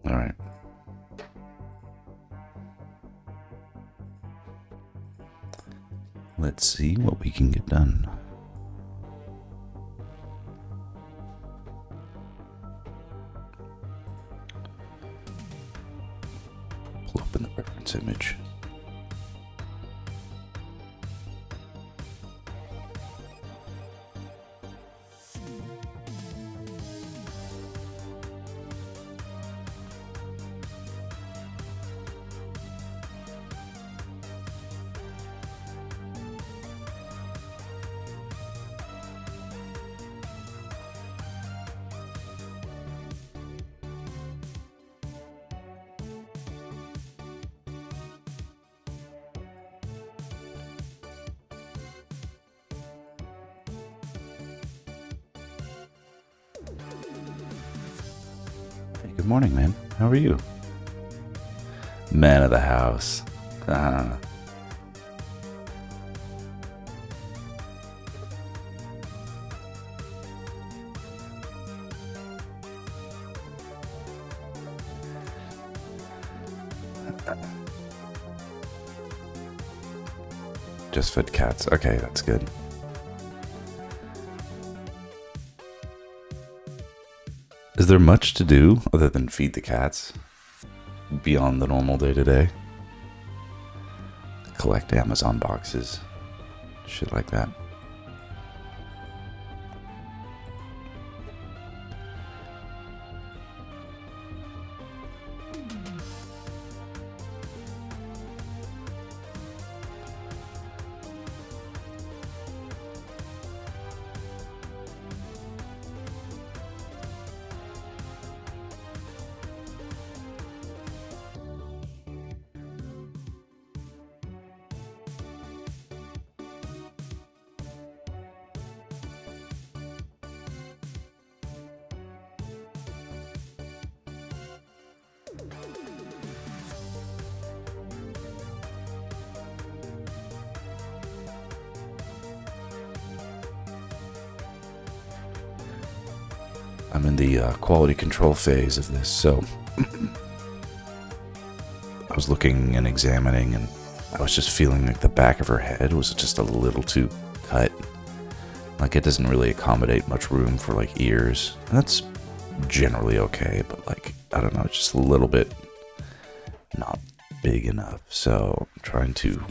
All right. Let's see what we can get done. Pull up in the reference image. Hey, good morning, man. How are you? Man of the house. Just fed cats. Okay, that's good. Is there much to do other than feed the cats beyond the normal day-to-day? Collect Amazon boxes, shit like that. I'm in the quality control phase of this, so I was looking and examining, and I was just feeling like the back of her head was just a little too cut. Like, it doesn't really accommodate much room for, like, ears. And that's generally okay, but, like, I don't know, it's just a little bit not big enough. So I'm trying to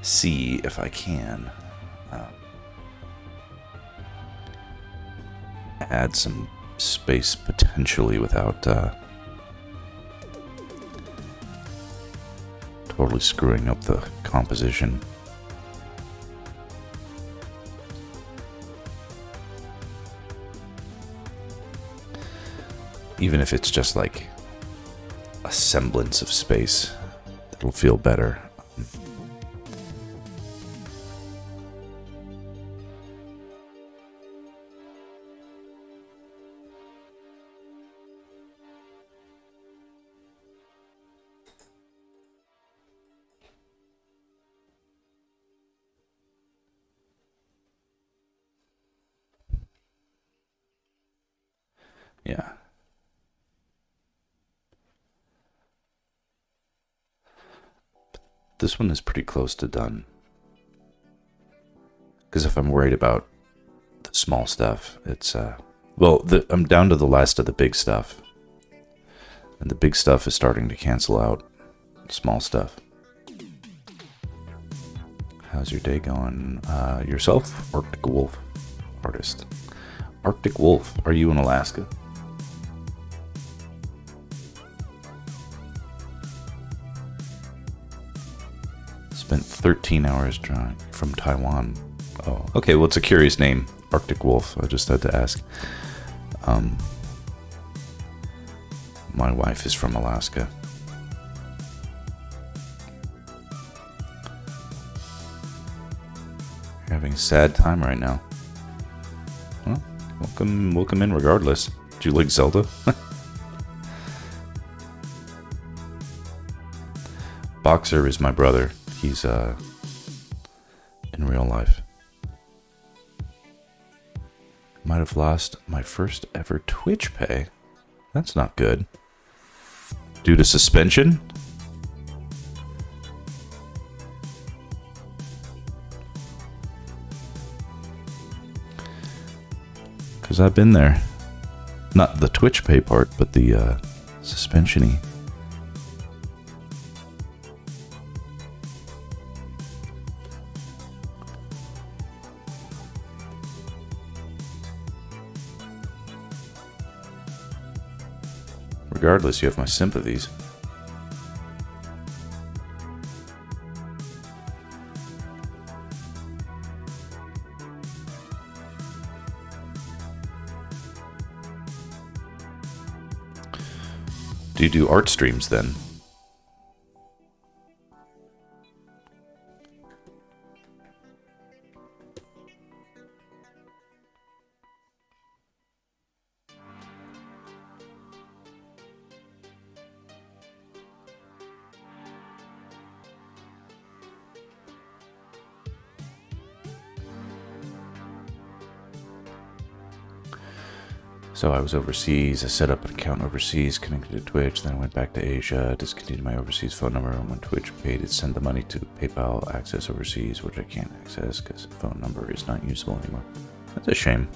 see if I can add some space potentially without totally screwing up the composition. Even if it's just like a semblance of space, it'll feel better. Yeah. This one is pretty close to done. Because if I'm worried about the small stuff, it's, I'm down to the last of the big stuff. And the big stuff is starting to cancel out small stuff. How's your day going? Yourself? Arctic Wolf artist. Arctic Wolf, are you in Alaska? Spent 13 hours drawing from Taiwan. Oh, okay, well, it's a curious name, Arctic Wolf. I just had to ask. My wife is from Alaska. You're having a sad time right now. Well, welcome in regardless. Do you like Zelda? Boxer is my brother. He's in real life. Might have lost my first ever Twitch pay. That's not good. Due to suspension? Because I've been there. Not the Twitch pay part, but the suspension-y. Regardless, you have my sympathies. Do you do art streams then? So I was overseas, I set up an account overseas, connected to Twitch, then I went back to Asia, discontinued my overseas phone number, and when Twitch paid it, sent the money to PayPal access overseas, which I can't access because the phone number is not usable anymore. That's a shame.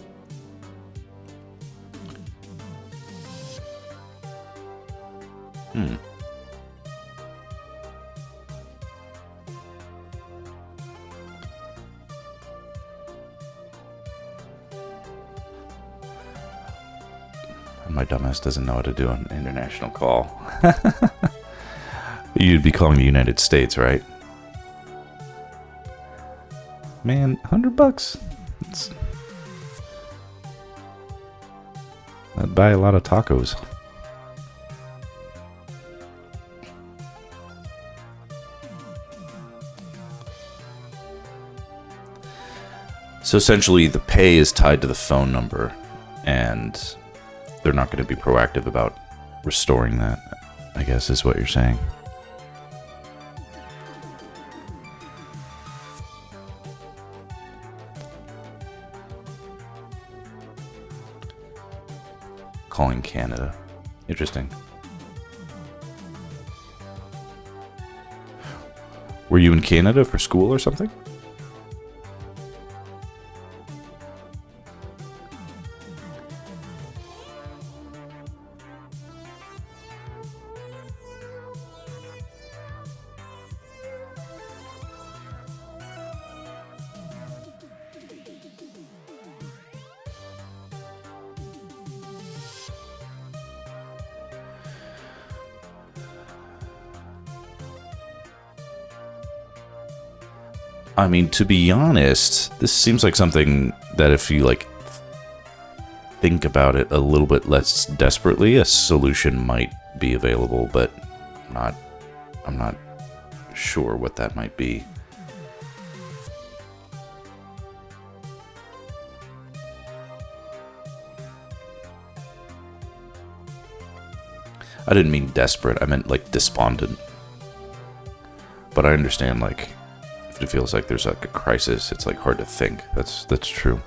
My dumbass doesn't know how to do an international call. You'd be calling the United States, right? Man, $100. I'd buy a lot of tacos. So essentially, the pay is tied to the phone number, and they're not going to be proactive about restoring that, I guess is what you're saying. Calling Canada. Interesting. Were you in Canada for school or something? I mean, to be honest, this seems like something that if you, like, think about it a little bit less desperately, a solution might be available, but I'm not sure what that might be. I didn't mean desperate, I meant, like, despondent. But I understand, like, if it feels like there's like a crisis, it's like hard to think. That's true.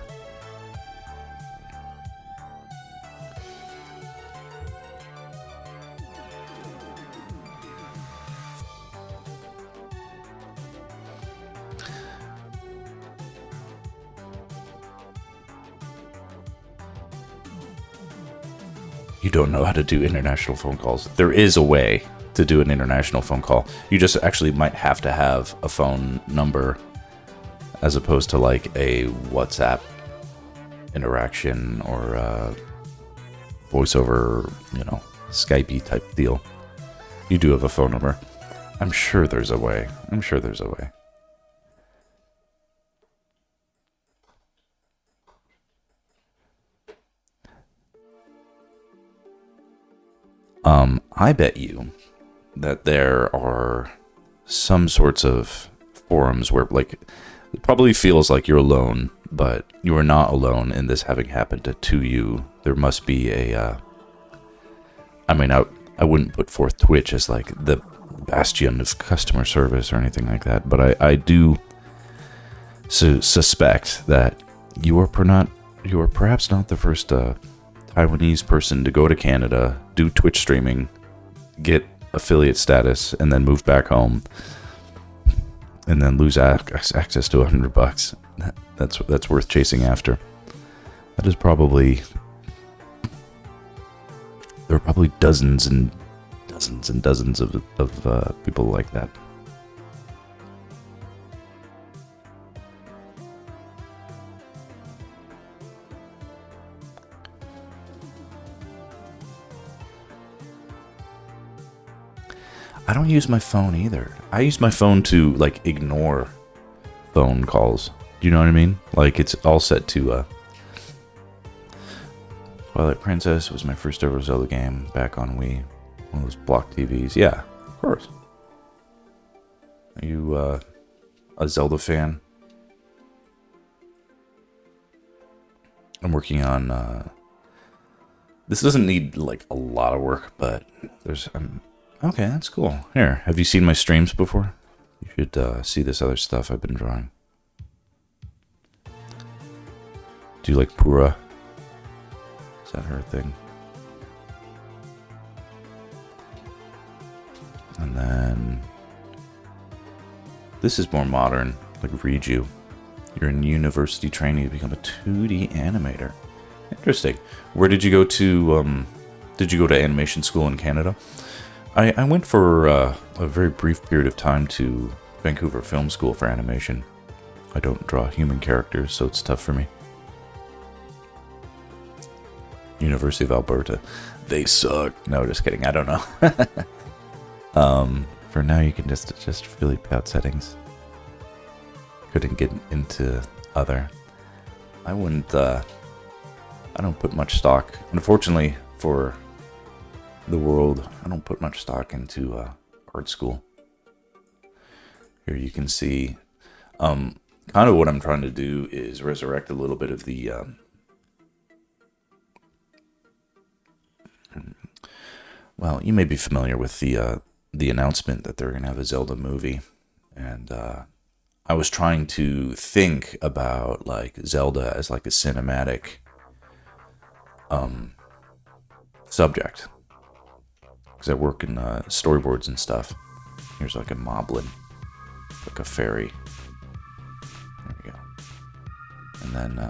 You don't know how to do international phone calls. There is a way to do an international phone call. You just actually might have to have a phone number as opposed to like a WhatsApp interaction or a voice over, you know, Skype-y type deal. You do have a phone number. I'm sure there's a way. I'm sure there's a way. I bet you that there are some sorts of forums where, like, it probably feels like you're alone, but you are not alone in this having happened to you. There must be a, I mean, I wouldn't put forth Twitch as, like, the bastion of customer service or anything like that, but I do suspect that you are you are perhaps not the first Taiwanese person to go to Canada, do Twitch streaming, get affiliate status, and then move back home, and then lose access to $100. That's worth chasing after. That is probably... There are probably dozens and dozens and dozens of people like that. I don't use my phone either. I use my phone to, like, ignore phone calls. Do you know what I mean? Like, it's all set to, Twilight Princess was my first ever Zelda game back on Wii. One of those block TVs. Yeah, of course. Are you, a Zelda fan? I'm working on, this doesn't need, like, a lot of work, but there's, okay, that's cool. Here, have you seen my streams before? You should see this other stuff I've been drawing. Do you like Pura? Is that her thing? And then... This is more modern, like Riju. You're in university training to become a 2D animator. Interesting. Where did you go to, did you go to animation school in Canada? I went for a very brief period of time to Vancouver Film School for animation. I don't draw human characters, so it's tough for me. University of Alberta. They suck. No, just kidding. I don't know. For now, you can just really pick out settings. Couldn't get into other. I wouldn't, I don't put much stock. Unfortunately, for the world, I don't put much stock into art school. Here you can see kind of what I'm trying to do is resurrect a little bit of the well, you may be familiar with the announcement that they're gonna have a Zelda movie, and I was trying to think about like Zelda as like a cinematic subject. Because I work in storyboards and stuff. Here's like a moblin. Like a fairy. There we go. And then,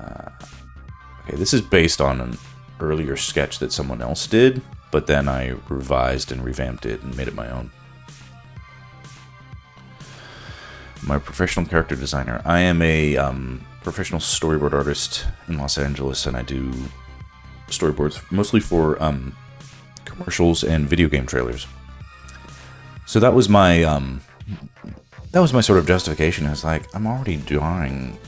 okay, this is based on an earlier sketch that someone else did, but then I revised and revamped it and made it my own. I'm a professional character designer. I am a professional storyboard artist in Los Angeles, and I do storyboards mostly for commercials and video game trailers. So that was my sort of justification. I was like, I'm already drawing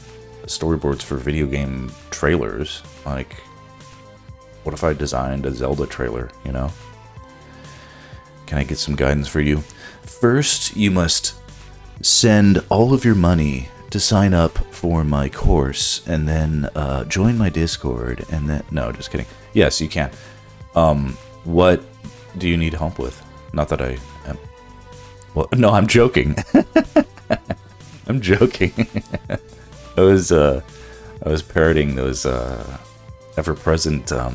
storyboards for video game trailers. Like, what if I designed a Zelda trailer, you know? Can I get some guidance for you? First, you must send all of your money to sign up for my course, and then join my Discord, and then... No, just kidding. Yes, you can. What do you need help with? Not that I am... Well, no, I'm joking. I'm joking. I was parroting those ever-present... I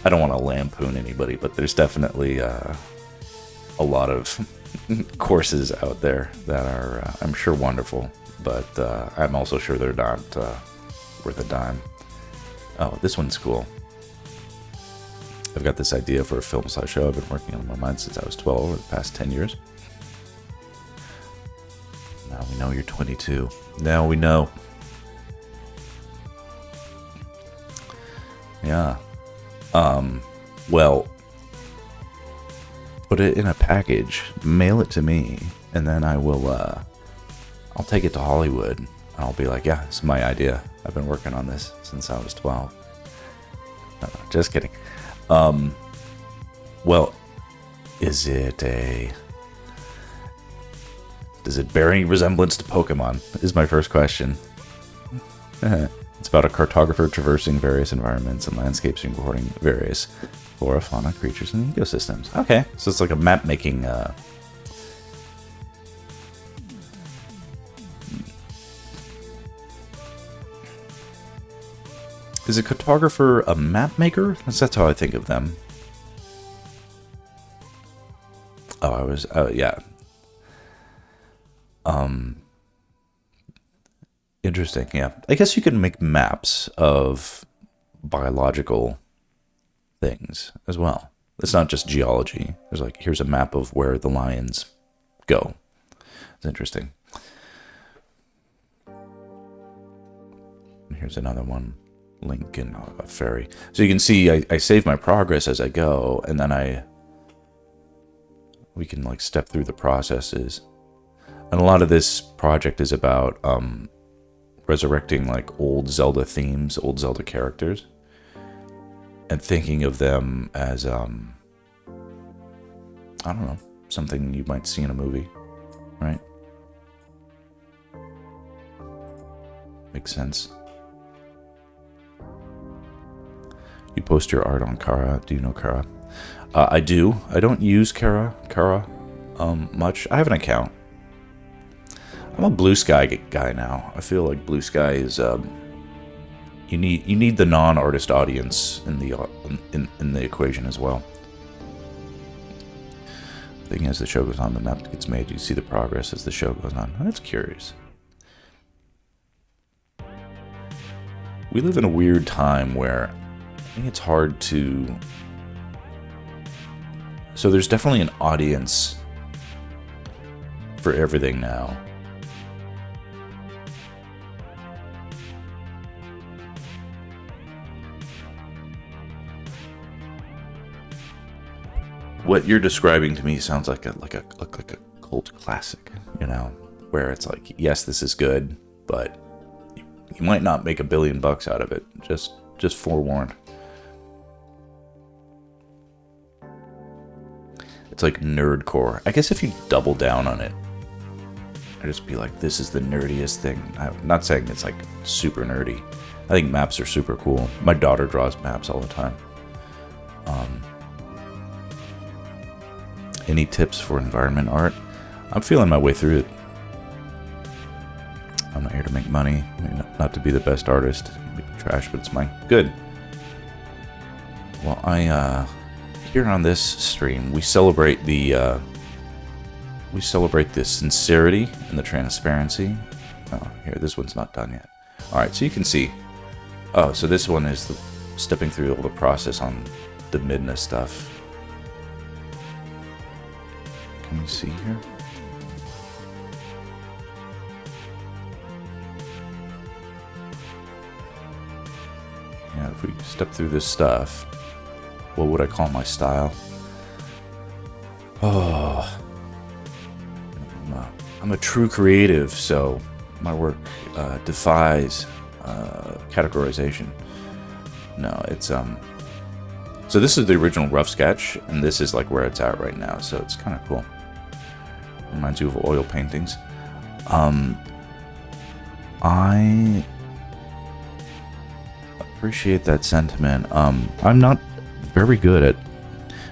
don't want to lampoon anybody, but there's definitely a lot of courses out there that are, I'm sure, wonderful, but I'm also sure they're not worth a dime. Oh, this one's cool. I've got this idea for a film slideshow I've been working on in my mind since I was 12, over the past 10 years. Now we know you're 22. Now we know. Yeah. Well, put it in a package, mail it to me, and then I will, I'll take it to Hollywood, and I'll be like, yeah, it's my idea. I've been working on this since I was 12. No, just kidding. Well, does it bear any resemblance to Pokemon? Is my first question. It's about a cartographer traversing various environments and landscapes and recording various flora, fauna, creatures, and ecosystems. Okay, so it's like a map making. Is a cartographer a map maker? That's how I think of them. Oh, I was, yeah. Interesting, yeah. I guess you can make maps of biological things as well. It's not just geology. There's like, here's a map of where the lions go. It's interesting. Here's another one. Lincoln Ferry. So you can see I save my progress as I go, and then we can like step through the processes. And a lot of this project is about resurrecting like old Zelda themes, old Zelda characters, and thinking of them as I don't know, something you might see in a movie, right? Makes sense. You post your art on Kara. Do you know Kara? I do. I don't use Kara much. I have an account. I'm a Blue Sky guy now. I feel like Blue Sky is you need the non-artist audience in the equation as well. The thing as the show goes on, the map gets made. You see the progress as the show goes on. That's curious. We live in a weird time where I think it's hard to... So there's definitely an audience for everything now. What you're describing to me sounds like a cult classic, you know, where it's like, yes, this is good, but you might not make $1 billion out of it. Just forewarned. It's like nerdcore. I guess if you double down on it, I'd just be like, this is the nerdiest thing. I'm not saying it's like super nerdy. I think maps are super cool. My daughter draws maps all the time. Any tips for environment art? I'm feeling my way through it. I'm not here to make money. I mean, not to be the best artist. Trash, but it's mine. Good. Well, here on this stream, we celebrate the sincerity and the transparency. Oh, here, this one's not done yet. All right, so you can see. Oh, so this one is stepping through all the process on the Midna stuff. Can we see here? Yeah, if we step through this stuff, what would I call my style? Oh, I'm a true creative, so my work defies categorization. No, it's so this is the original rough sketch, and this is like where it's at right now, so it's kind of cool. Reminds you of oil paintings. I appreciate that sentiment. I'm not very good at,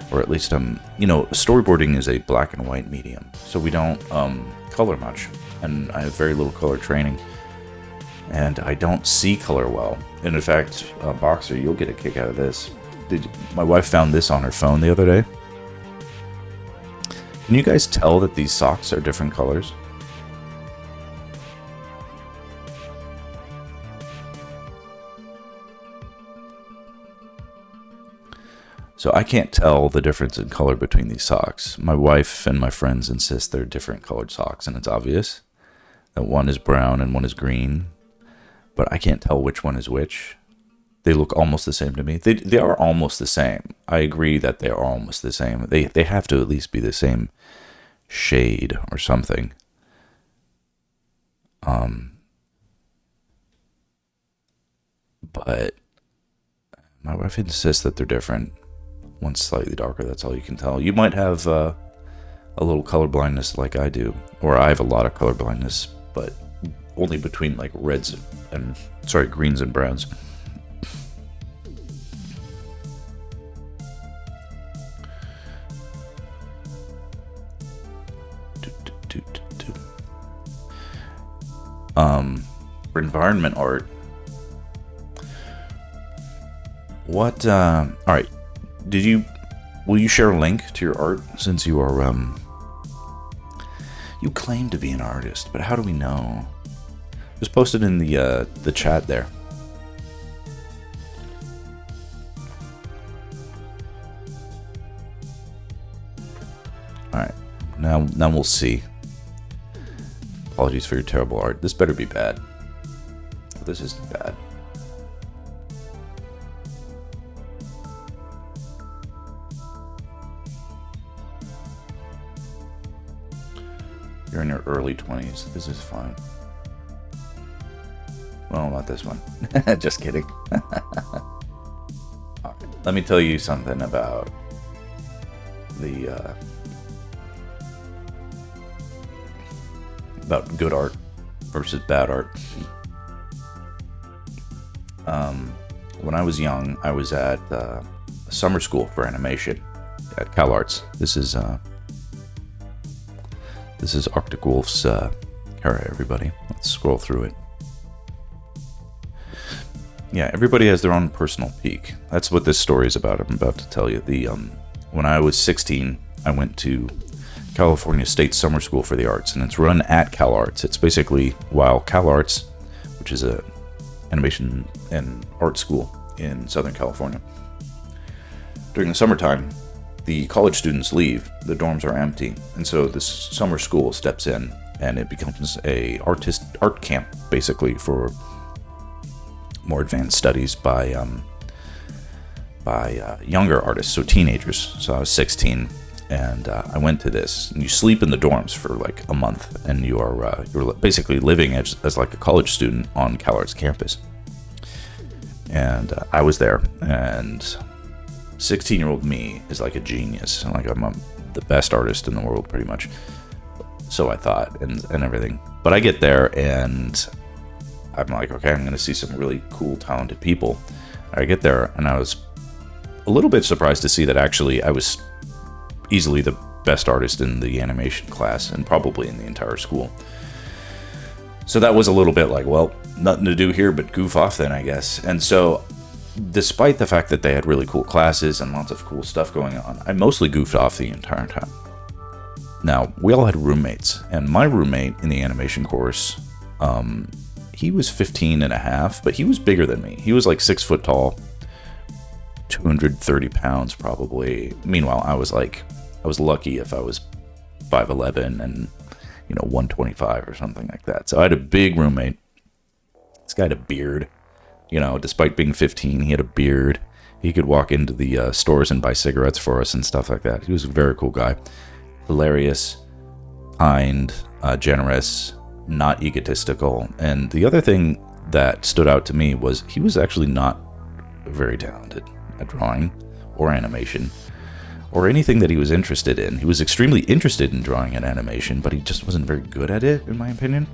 or at least you know, storyboarding is a black and white medium, so we don't color much, and I have very little color training, and I don't see color well. And in fact, Boxer, you'll get a kick out of this. My wife found this on her phone the other day. Can you guys tell that these socks are different colors? So I can't tell the difference in color between these socks. My wife and my friends insist they're different colored socks, and it's obvious that one is brown and one is green, but I can't tell which one is which. They look almost the same to me. They are almost the same. I agree that they are almost the same. They have to at least be the same shade or something. But my wife insists that they're different. One's slightly darker, that's all you can tell. You might have a little color blindness like I do, or I have a lot of color blindness, but only between like greens and browns. For environment art, What? All right. Did you? Will you share a link to your art since you are You claim to be an artist, but how do we know? Just post it in the chat there. All right. Now we'll see. Apologies for your terrible art. This better be bad. This isn't bad. You're in your early 20s. This is fine. Well, not this one. Just kidding. Right. Let me tell you something about about good art versus bad art. When I was young, I was at summer school for animation at CalArts. This is Arctic Wolf's. All right, everybody, let's scroll through it. Yeah, everybody has their own personal peak. That's what this story is about. I'm about to tell you. When I was 16, I went to California State Summer School for the Arts, and it's run at CalArts. It's basically while CalArts, which is a animation and art school in Southern California. During the summertime, the college students leave, the dorms are empty, and so this summer school steps in, and it becomes a art camp, basically, for more advanced studies by younger artists, so teenagers. So I was 16, and I went to this. And you sleep in the dorms for like a month, and you're basically living as like a college student on CalArts campus. And I was there, and 16-year-old me is like a genius. Like I'm the best artist in the world, pretty much. So I thought, and everything. But I get there, and I'm like, okay, I'm going to see some really cool, talented people. I get there, and I was a little bit surprised to see that actually I was easily the best artist in the animation class, and probably in the entire school. So that was a little bit like, well, nothing to do here but goof off then, I guess. And so, despite the fact that they had really cool classes and lots of cool stuff going on, I mostly goofed off the entire time. Now, we all had roommates, and my roommate in the animation course, he was 15 and a half, but he was bigger than me. He was like 6 foot tall, 230 pounds probably. Meanwhile, I was lucky if I was 5'11 and 125 or something like that. So I had a big roommate. This guy had a beard. Despite being 15, he had a beard. He could walk into the stores and buy cigarettes for us and stuff like that. He was a very cool guy. Hilarious, kind, generous, not egotistical. And the other thing that stood out to me was he was actually not very talented at drawing or animation or anything that he was interested in. He was extremely interested in drawing and animation, but he just wasn't very good at it, in my opinion.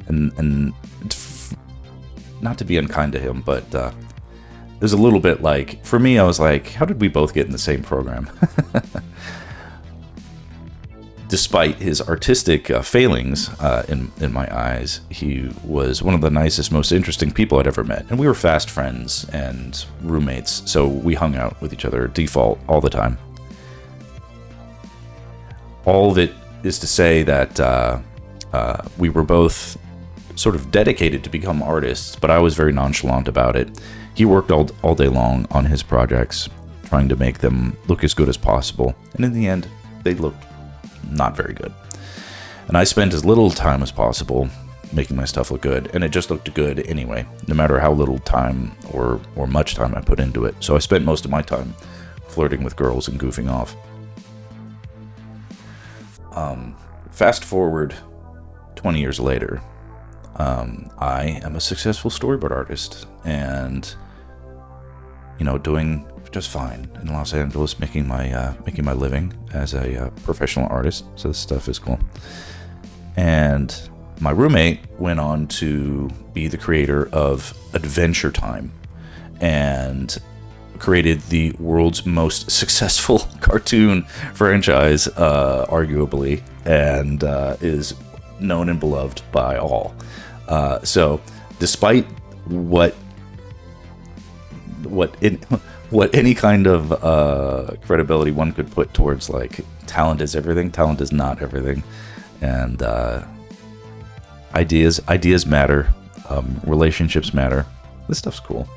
And not to be unkind to him, but it was a little bit like, for me, I was like, how did we both get in the same program? Despite his artistic failings, in my eyes, he was one of the nicest, most interesting people I'd ever met. And we were fast friends and roommates, so we hung out with each other default all the time. All of it is to say that we were both sort of dedicated to become artists, but I was very nonchalant about it. He worked all day long on his projects, trying to make them look as good as possible. And in the end, they looked not very good. And I spent as little time as possible making my stuff look good, and it just looked good anyway, no matter how little time or much time I put into it. So I spent most of my time flirting with girls and goofing off. Fast forward 20 years later, I am a successful storyboard artist, and doing just fine in Los Angeles, making my living as a professional artist. So this stuff is cool. And my roommate went on to be the creator of Adventure Time and created the world's most successful cartoon franchise, arguably, and is known and beloved by all. So despite what what any kind of credibility one could put towards like talent is everything. Talent is not everything, and ideas matter. Relationships matter. This stuff's cool.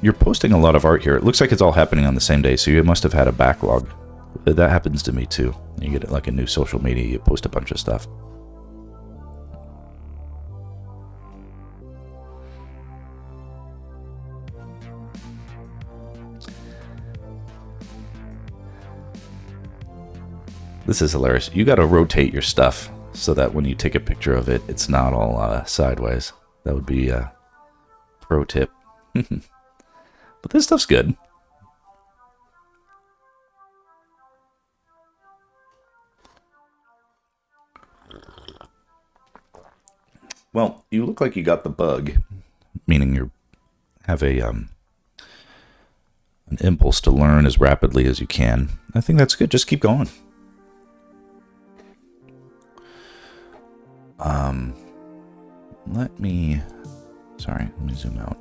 You're posting a lot of art here. It looks like it's all happening on the same day, so you must have had a backlog. That happens to me too. You get like a new social media, you post a bunch of stuff. This is hilarious. You got to rotate your stuff so that when you take a picture of it, it's not all sideways. That would be a pro tip. But this stuff's good. Well, you look like you got the bug, meaning you have an impulse to learn as rapidly as you can. I think that's good. Just keep going. Let me zoom out.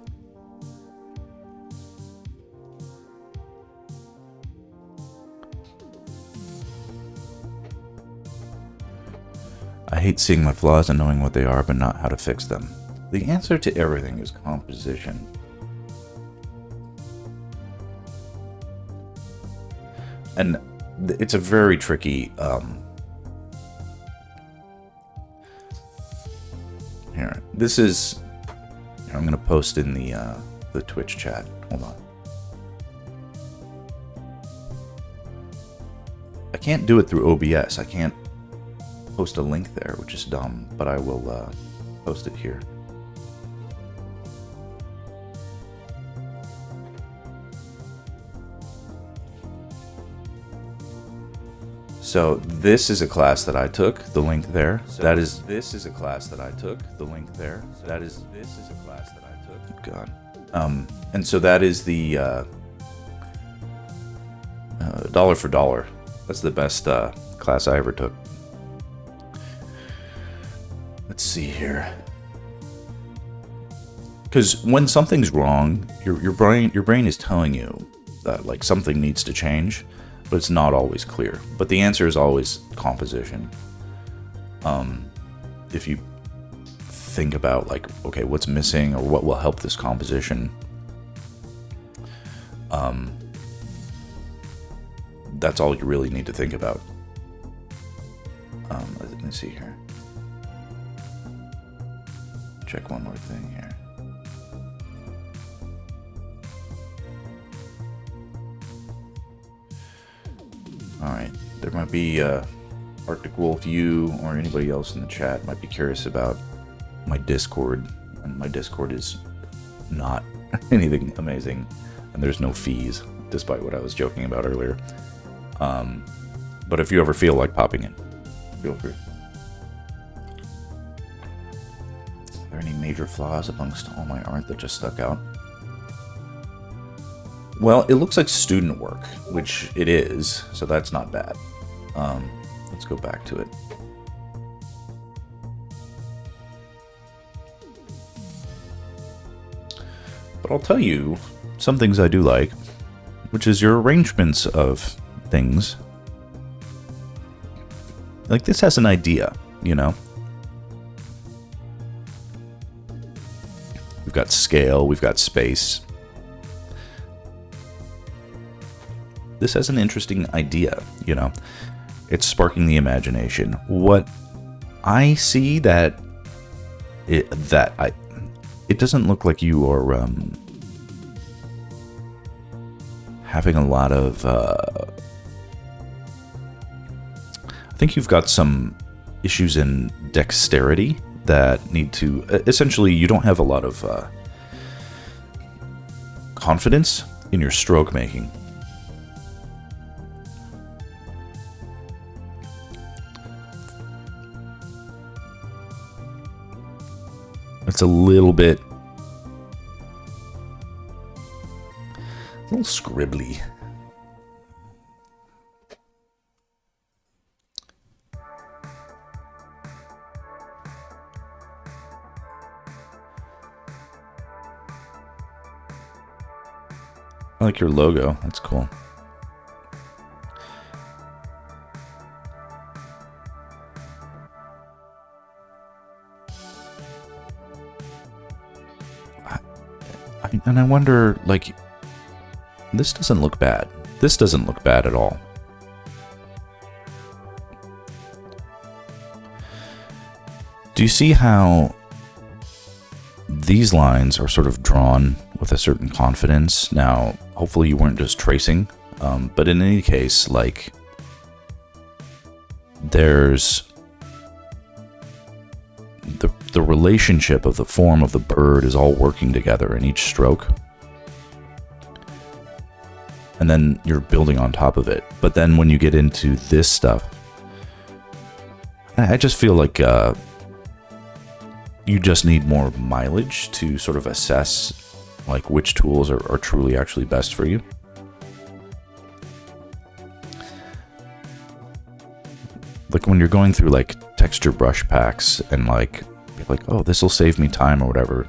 I hate seeing my flaws and knowing what they are, but not how to fix them. The answer to everything is composition. And it's a very tricky, here, this is, I'm going to post in the Twitch chat. Hold on. I can't do it through OBS. I can't post a link there, which is dumb, but I will post it here. So this is a class that I took, the link there. So this is a class that I took, the link there. So this is a class that I took. Oh God. And so that is the dollar for dollar. That's the best class I ever took. Let's see here. Because when something's wrong, your brain is telling you that like something needs to change, but it's not always clear. But the answer is always composition. If you think about like, okay, what's missing or what will help this composition, that's all you really need to think about. Let me see here. Check one more thing here. Alright, there might be Arctic Wolf, you, or anybody else in the chat might be curious about my Discord. And my Discord is not anything amazing, and there's no fees, despite what I was joking about earlier. But if you ever feel like popping in, feel free. Are there any major flaws amongst all my art that just stuck out? Well, it looks like student work, which it is, so that's not bad. Let's go back to it. But I'll tell you some things I do like, which is your arrangements of things. Like this has an idea, you know? We've got scale, we've got space. This has an interesting idea, you know? It's sparking the imagination. What I see it doesn't look like you are having a lot of I think you've got some issues in dexterity that need to essentially you don't have a lot of confidence in your stroke making. It's a little scribbly. I like your logo. That's cool. And I wonder, like, this doesn't look bad. This doesn't look bad at all. Do you see how these lines are sort of drawn with a certain confidence? Now, hopefully you weren't just tracing, but in any case, like, there's the relationship of the form of the bird is all working together in each stroke. And then you're building on top of it. But then when you get into this stuff, I just feel like you just need more mileage to sort of assess like which tools are truly actually best for you. Like when you're going through like texture brush packs and like, you're like, oh, this will save me time or whatever.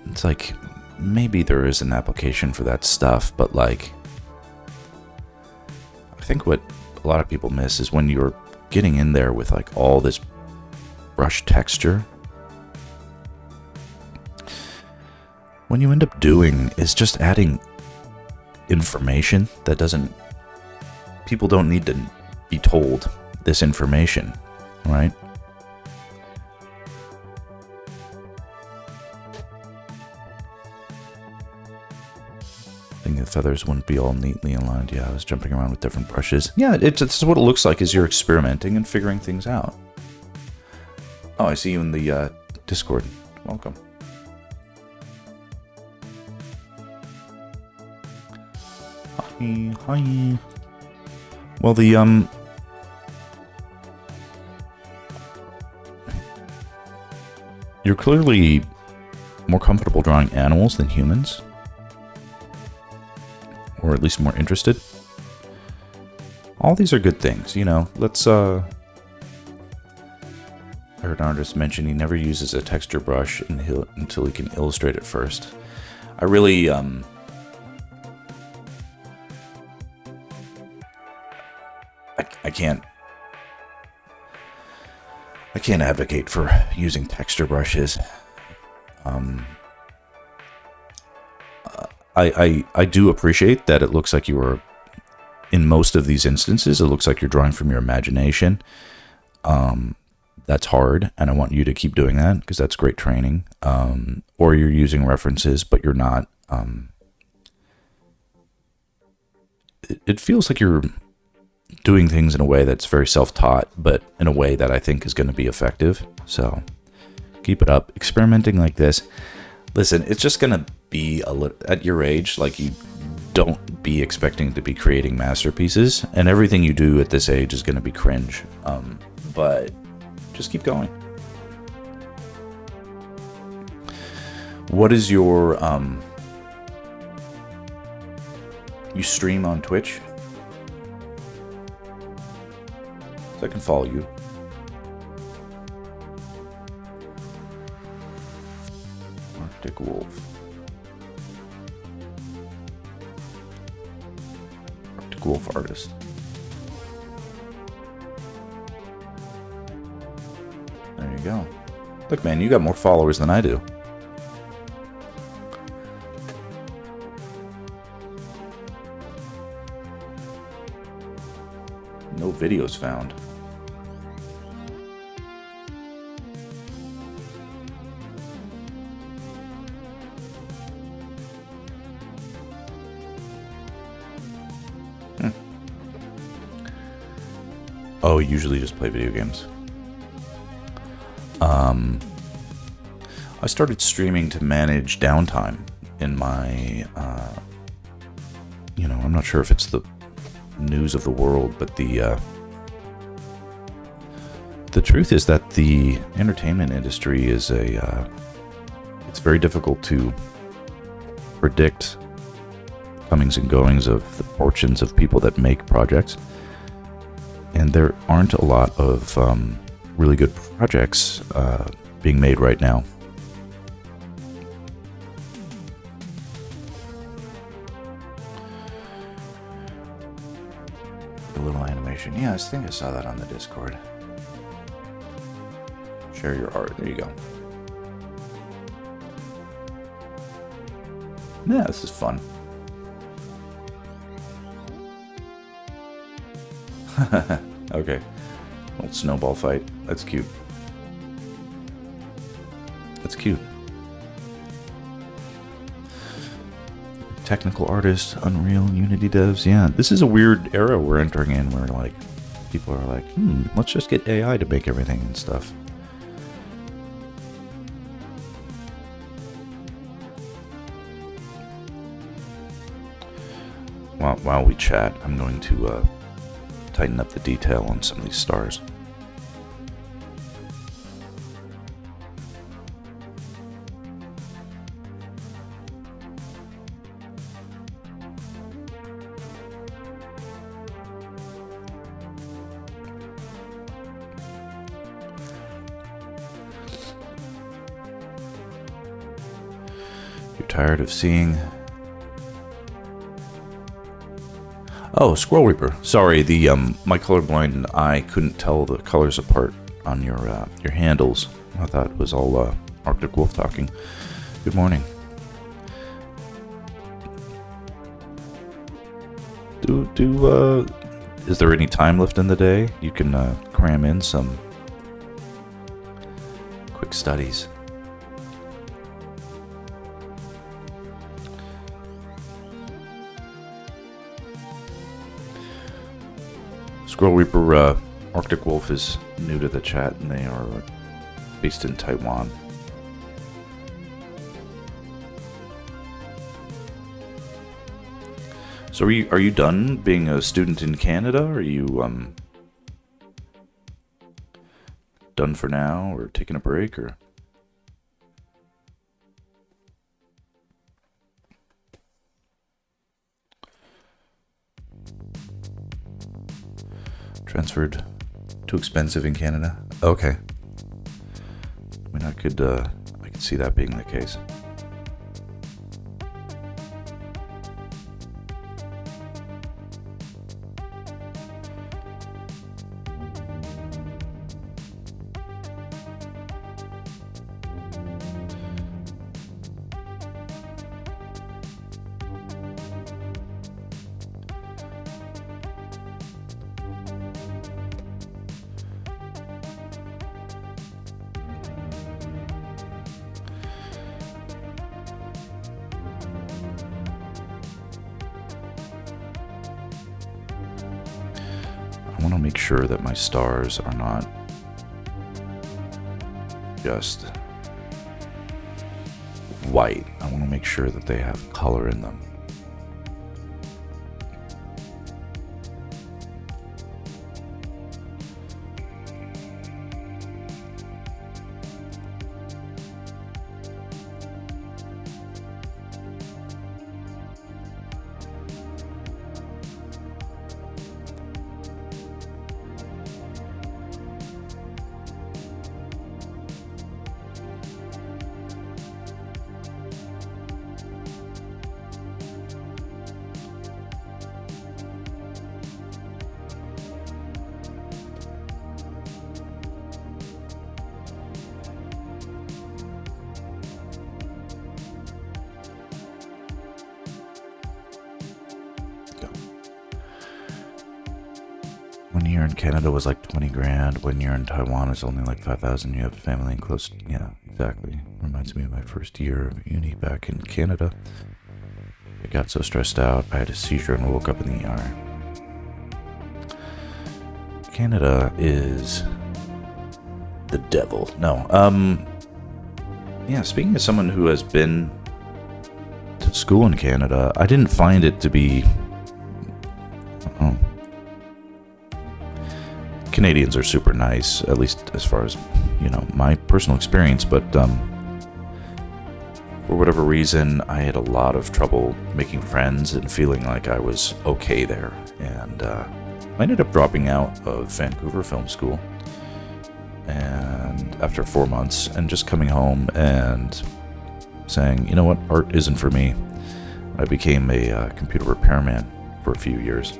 It's like, maybe there is an application for that stuff, but like, I think what a lot of people miss is when you're getting in there with like all this brush texture, when you end up doing is just adding information that doesn't, people don't need to be told this information, right? I think the feathers wouldn't be all neatly aligned. Yeah, I was jumping around with different brushes. Yeah, it's what it looks like as you're experimenting and figuring things out. Oh, I see you in the Discord. Welcome. Hi, hi. Well, you're clearly more comfortable drawing animals than humans. Or at least more interested. All these are good things, you know. Let's, I heard an artist mention he never uses a texture brush until he can illustrate it first. I really, I can't advocate for using texture brushes. I do appreciate that it looks like you are, in most of these instances, it looks like you're drawing from your imagination. That's hard, and I want you to keep doing that, because that's great training. Or you're using references, but you're not. It feels like you're doing things in a way that's very self-taught, but in a way that I think is going to be effective. So keep it up. Experimenting like this. Listen, it's just going to be a little, at your age, like, you don't be expecting to be creating masterpieces, and everything you do at this age is going to be cringe. But just keep going. What is your, you stream on Twitch? So I can follow you. Arctic Wolf. Arctic Wolf artist. There you go. Look, man, you got more followers than I do. No videos found. Oh, usually just play video games. I started streaming to manage downtime in my, you know, I'm not sure if it's the news of the world, but the truth is that the entertainment industry is it's very difficult to predict comings and goings of the fortunes of people that make projects. And there aren't a lot of really good projects being made right now. information. Yeah, I think I saw that on the Discord. Share your art. There you go. Yeah, this is fun. Okay. Old snowball fight. That's cute. That's cute. Technical artists, Unreal, Unity devs. Yeah, this is a weird era we're entering in where, like, people are like, let's just get AI to make everything and stuff. While we chat, I'm going to tighten up the detail on some of these stars. You're tired of seeing... Oh, Squirrel Reaper. Sorry, the my colorblind eye couldn't tell the colors apart on your handles. I thought it was all Arctic Wolf talking. Good morning. Is there any time left in the day? You can cram in some quick studies. Squirrel Reaper, Arctic Wolf is new to the chat, and they are based in Taiwan. So are you done being a student in Canada? Are you done for now, or taking a break, or? Transferred. Too expensive in Canada? Okay. I mean, I could see that being the case. I want to make sure that my stars are not just white. I want to make sure that they have color in them. One year in Canada was like 20 grand. 1 year in Taiwan is only like 5,000. You have a family and close. Yeah, exactly. Reminds me of my first year of uni back in Canada. I got so stressed out, I had a seizure and woke up in the ER. Canada is the devil. No, yeah, speaking of someone who has been to school in Canada, I didn't find it to be... Canadians are super nice, at least as far as, you know, my personal experience, but for whatever reason, I had a lot of trouble making friends and feeling like I was okay there. And I ended up dropping out of Vancouver Film School, and after 4 months, and just coming home and saying, you know what, art isn't for me. I became a computer repairman for a few years.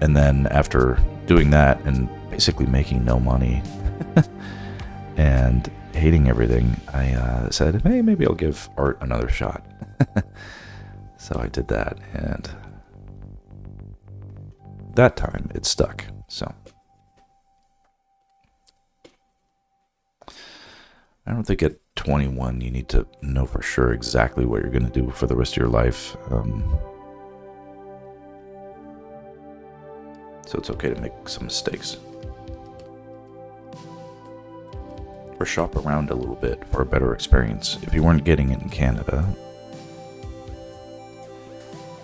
And then after doing that and basically making no money and hating everything, I said, hey, maybe I'll give art another shot. So I did that, and that time it stuck. So I don't think at 21 you need to know for sure exactly what you're going to do for the rest of your life. So it's okay to make some mistakes. Or shop around a little bit for a better experience. If you weren't getting it in Canada,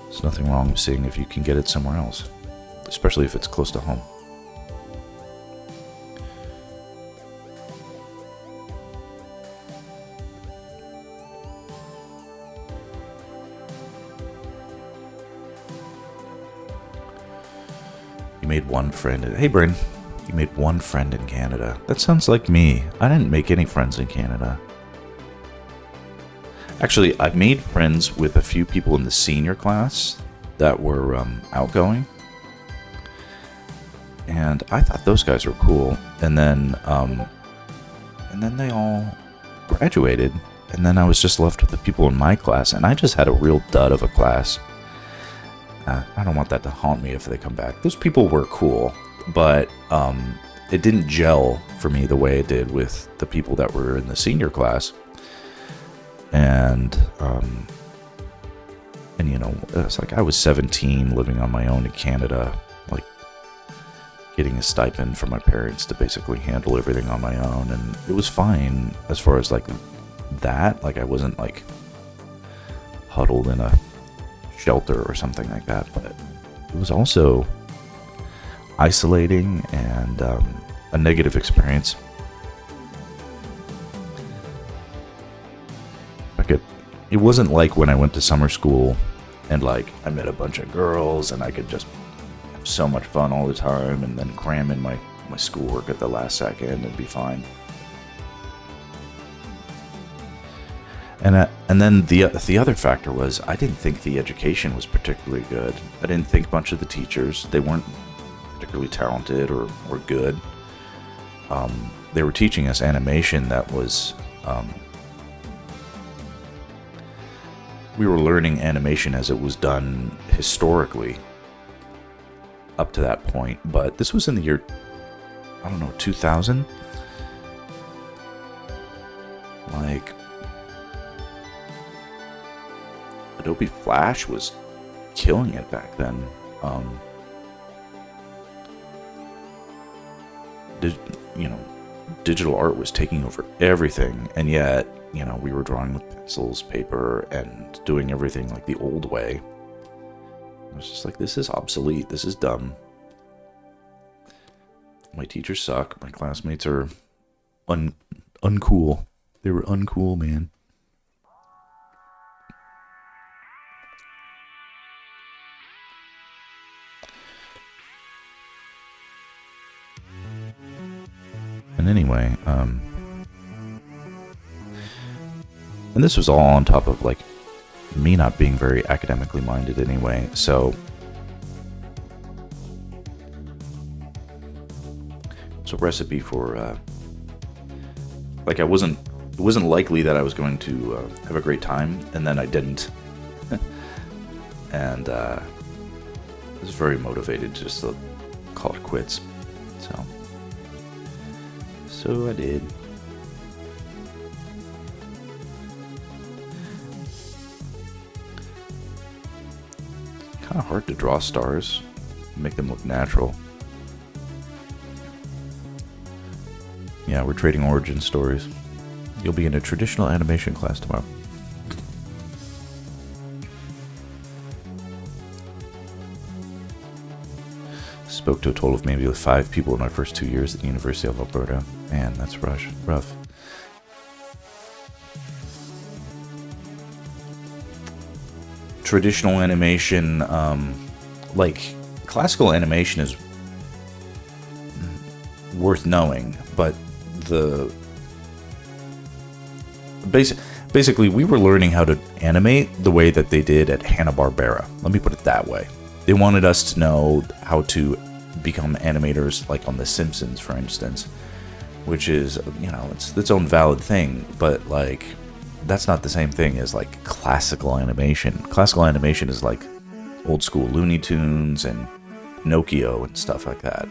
there's nothing wrong with seeing if you can get it somewhere else, especially if it's close to home. You made one friend. Hey, Bryn. You made one friend in Canada. That sounds like me. I didn't make any friends in Canada. Actually, I made friends with a few people in the senior class that were outgoing. And I thought those guys were cool. And then they all graduated. And then I was just left with the people in my class. And I just had a real dud of a class. I don't want that to haunt me if they come back. Those people were cool. But it didn't gel for me the way it did with the people that were in the senior class. And you know, it's like I was 17 living on my own in Canada, like getting a stipend from my parents to basically handle everything on my own. And it was fine as far as like that. Like I wasn't like huddled in a shelter or something like that. But it was also isolating and a negative experience. It wasn't like when I went to summer school and like I met a bunch of girls and I could just have so much fun all the time and then cram in my schoolwork at the last second and be fine. And then the other factor was I didn't think the education was particularly good. I didn't think much of the teachers. They weren't particularly talented or good. They were teaching us animation that was... we were learning animation as it was done historically up to that point. But this was in the year, I don't know, 2000? Like... Adobe Flash was killing it back then. Digital art was taking over everything, and yet, you know, we were drawing with pencils, paper, and doing everything like the old way. I was just like, this is obsolete. This is dumb. My teachers suck. My classmates are uncool. They were uncool, man. And anyway, and this was all on top of like me not being very academically minded anyway, so it's a recipe for like it wasn't likely that I was going to have a great time, and then I didn't. And I was very motivated just to call it quits. So I did. Kind of hard to draw stars, make them look natural. Yeah, we're trading origin stories. You'll be in a traditional animation class tomorrow. Spoke to a total of maybe 5 people in my first 2 years at the University of Alberta. Man, that's rough. Traditional animation, like classical animation is worth knowing, but basically we were learning how to animate the way that they did at Hanna-Barbera. Let me put it that way. They wanted us to know how to become animators, like on The Simpsons, for instance, which is, you know, it's its own valid thing, but like that's not the same thing as like classical animation. Classical animation is like old school Looney Tunes and Pinocchio and stuff like that.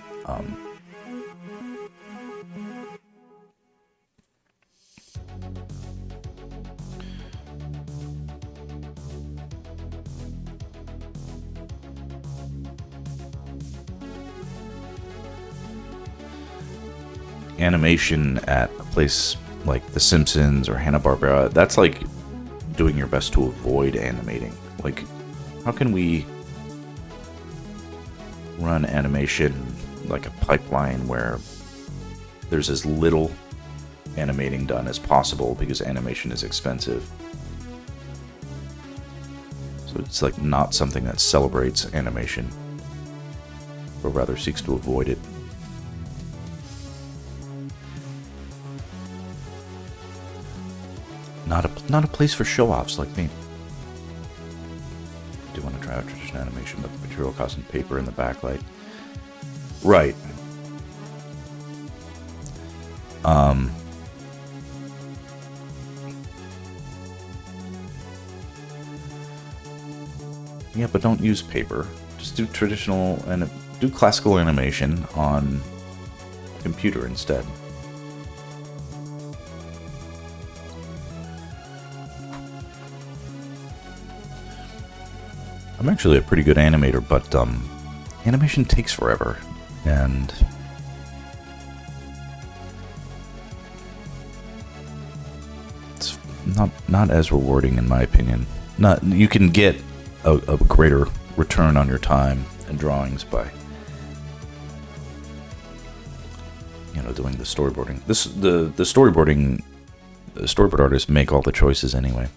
Animation at a place like The Simpsons or Hanna-Barbera, that's like doing your best to avoid animating. Like, how can we run animation like a pipeline where there's as little animating done as possible because animation is expensive? So it's like not something that celebrates animation, but rather seeks to avoid it. Not a place for show-offs like me. I do want to try out traditional animation, but the material cost and paper and the backlight. Right. Yeah, but don't use paper. Just do traditional and do classical animation on a computer instead. I'm actually a pretty good animator, but animation takes forever, and it's not as rewarding in my opinion. Not you can get a greater return on your time and drawings by, you know, doing the storyboarding. The storyboard artists make all the choices anyway.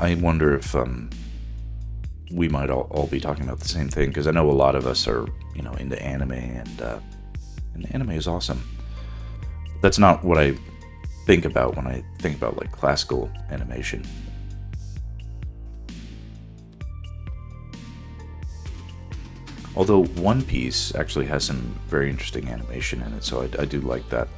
I wonder if we might all be talking about the same thing, because I know a lot of us are, you know, into anime, and anime is awesome. That's not what I think about when I think about like classical animation. Although One Piece actually has some very interesting animation in it, so I do like that.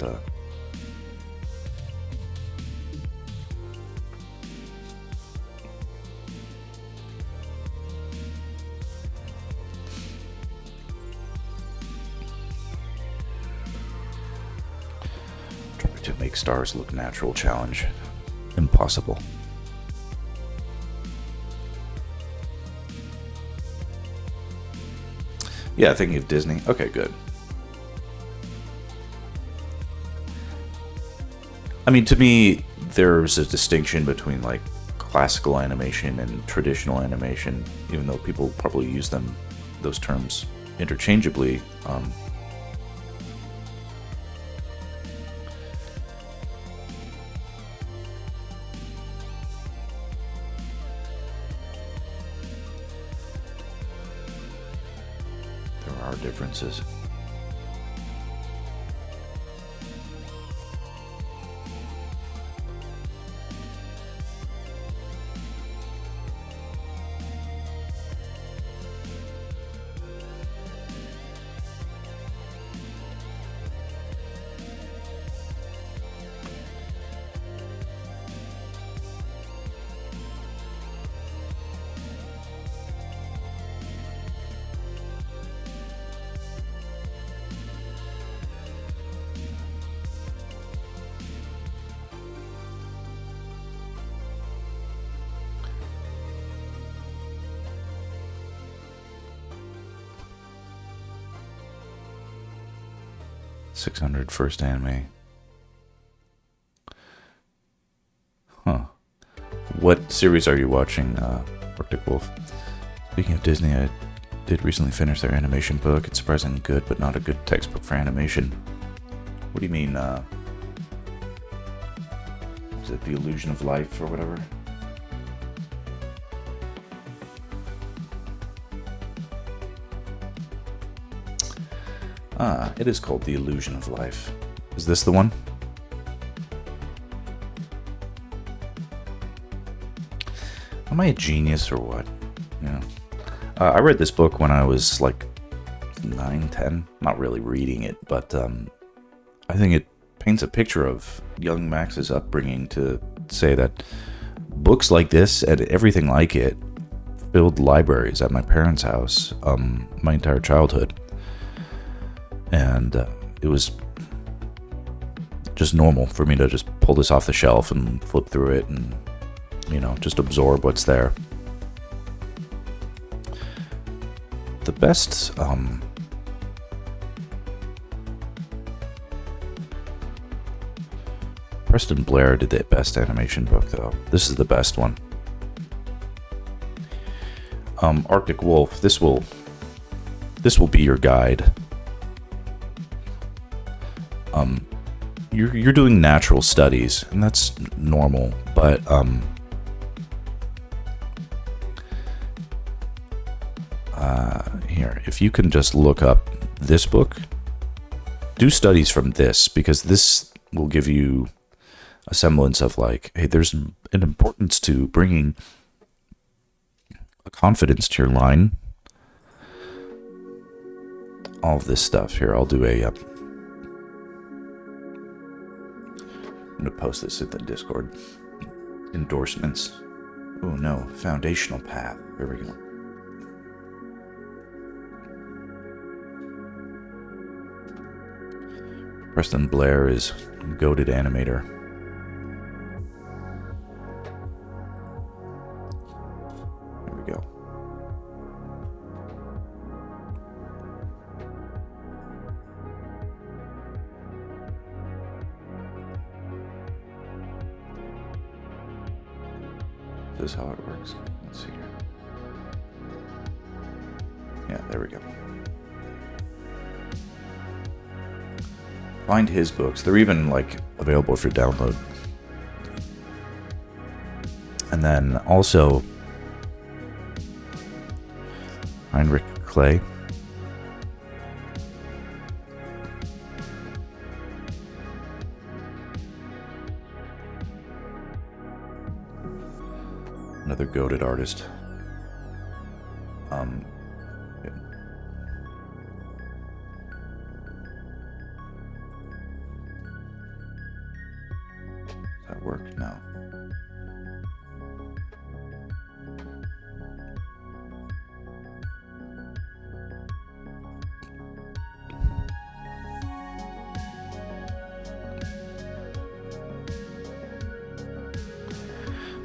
Trying to make stars look natural challenge. Impossible. Yeah, thinking of Disney. Okay, good. I mean, to me, there's a distinction between like classical animation and traditional animation, even though people probably use those terms interchangeably. There are differences. 600 first anime. Huh. What series are you watching, Arctic Wolf? Speaking of Disney, I did recently finish their animation book. It's surprisingly good, but not a good textbook for animation. What do you mean, is it The Illusion of Life or whatever? Ah, it is called The Illusion of Life. Is this the one? Am I a genius or what? Yeah. I read this book when I was like 9, 10. Not really reading it, but I think it paints a picture of young Max's upbringing to say that books like this and everything like it filled libraries at my parents' house my entire childhood. And it was just normal for me to just pull this off the shelf and flip through it and, you know, just absorb what's there. The best Preston Blair did the best animation book, though. This is the best one. Arctic Wolf, this will be your guide. You're doing natural studies, and that's normal, but here, if you can just look up this book, do studies from this, because this will give you a semblance of like, hey, there's an importance to bringing a confidence to your line. All of this stuff here, I'll do a I'm going to post this in the Discord. Endorsements. Oh no, foundational path. Here we go. Preston Blair is goated animator. There we go. This is how it works. Let's see here. Yeah, there we go. Find his books. They're even like available for download. And then also Heinrich Clay. Another goated artist. Yeah. Does that work? No.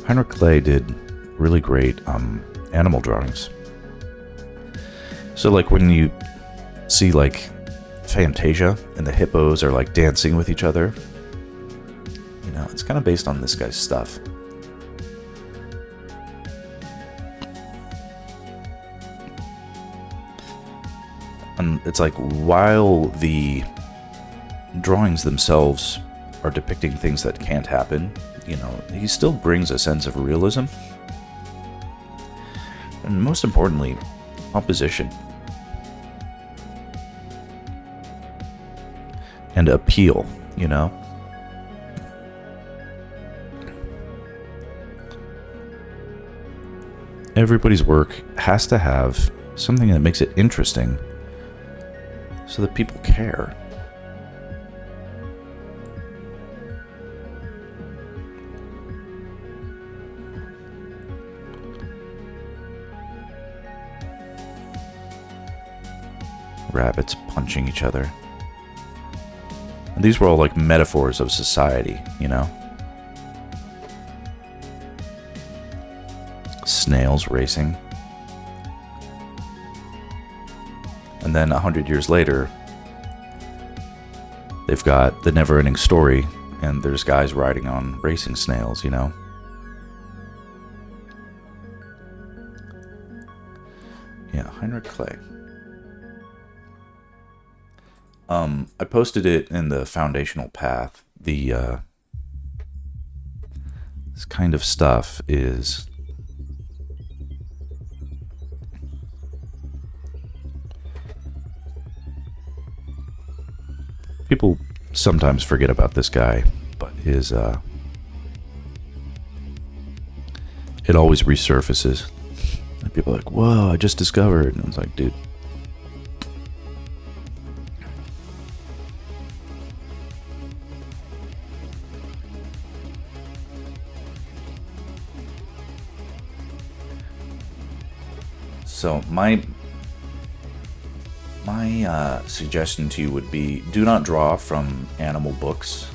Heinrich Clay did really great animal drawings. So like when you see like Fantasia and the hippos are like dancing with each other, you know, it's kind of based on this guy's stuff. And it's like while the drawings themselves are depicting things that can't happen, you know, he still brings a sense of realism. And most importantly, composition. And appeal, you know? Everybody's work has to have something that makes it interesting so that people care. Rabbits punching each other. And these were all like metaphors of society, you know? Snails racing. And then 100 years later, They've got The Never-Ending Story, and there's guys riding on racing snails, you know? Yeah, Heinrich Clay. I posted it in the foundational path. This kind of stuff is people sometimes forget about this guy, but his it always resurfaces. And people are like, "Whoa, I just discovered," and I was like, "Dude." So my suggestion to you would be, do not draw from animal books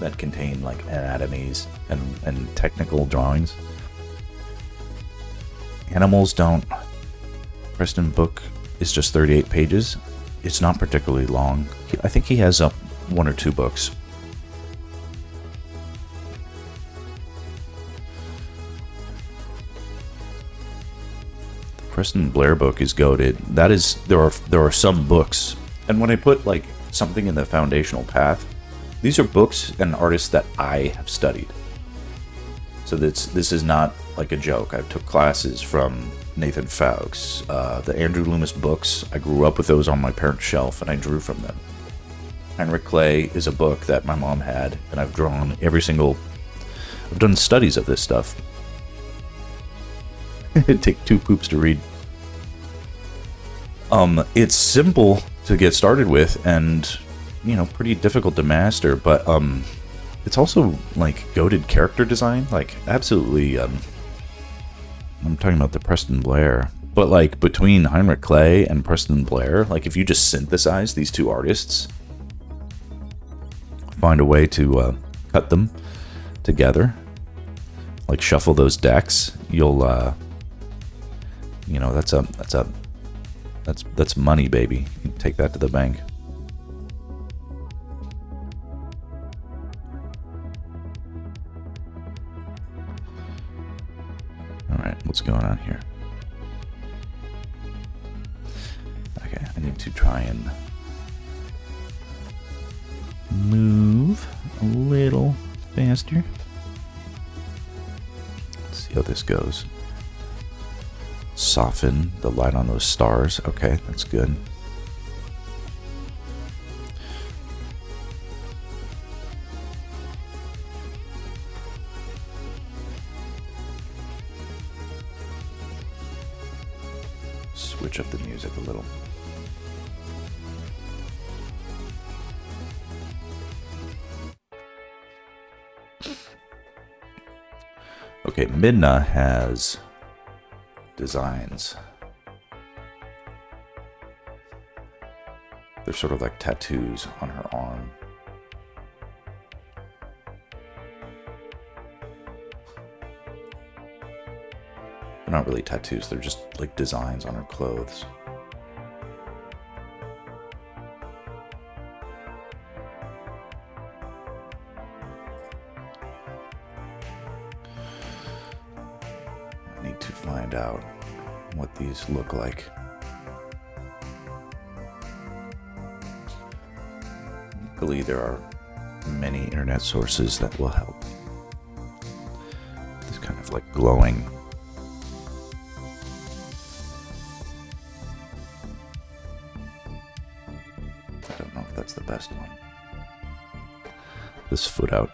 that contain like anatomies and technical drawings. Animals don't. Preston book is just 38 pages. It's not particularly long. I think he has up 1 or 2 books. Preston Blair book is goated. That is, there are some books, and when I put like something in the foundational path, these are books and artists that I have studied. So this is not like a joke. I took classes from Nathan Fowkes, the Andrew Loomis books. I grew up with those on my parents' shelf, and I drew from them. Heinrich Clay is a book that my mom had, and I've drawn I've done studies of this stuff. It'd take 2 poops to read. It's simple to get started with, and pretty difficult to master, but it's also like goated character design, like absolutely. I'm talking about the Preston Blair, but like between Heinrich Clay and Preston Blair, like if you just synthesize these 2 artists, find a way to cut them together, like shuffle those decks, you'll that's money, baby. You can take that to the bank. All right, what's going on here? Okay, I need to try and move a little faster. Let's see how this goes. Soften the light on those stars. Okay, that's good. Switch up the music a little. Okay, Midna has designs. They're sort of like tattoos on her arm. They're not really tattoos, they're just like designs on her clothes. I need to find out what these look like. Luckily, there are many internet sources that will help. It's kind of like glowing. I don't know if that's the best one. This foot out.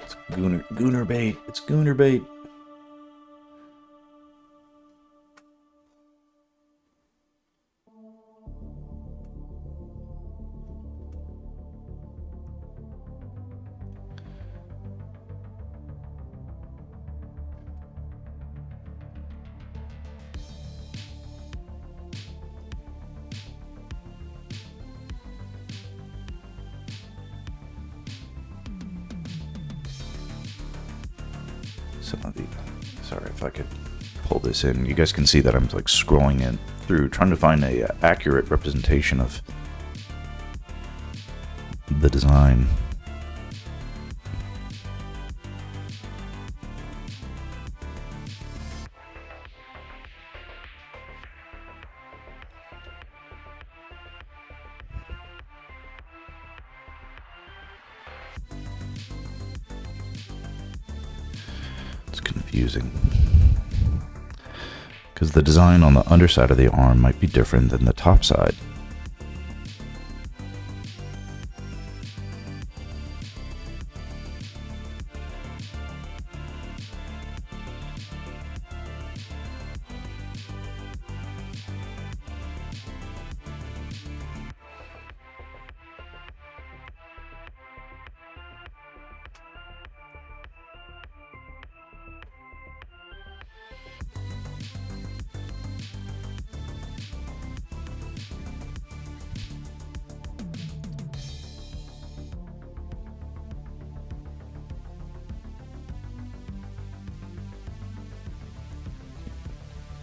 It's gooner bait. It's gooner bait. Sorry, if I could pull this in. You guys can see that I'm like scrolling in through, trying to find a accurate representation of the design. It's confusing, because the design on the underside of the arm might be different than the top side.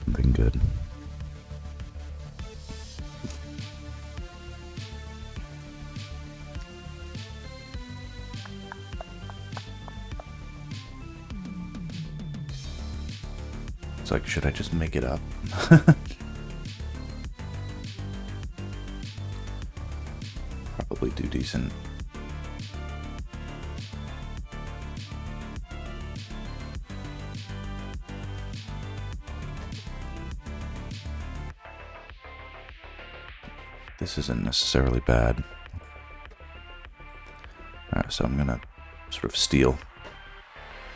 Something good. It's like, should I just make it up? Probably do decent. This isn't necessarily bad. Alright, so I'm gonna sort of steal.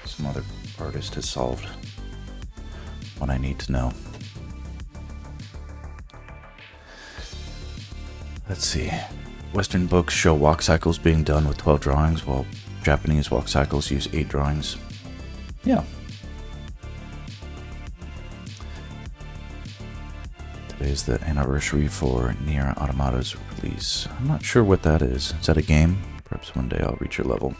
Some other artist has solved what I need to know. Let's see. Western books show walk cycles being done with 12 drawings, while Japanese walk cycles use 8 drawings. Yeah. Today's the anniversary for Nier Automata's release. I'm not sure what that is. Is that a game? Perhaps one day I'll reach your level.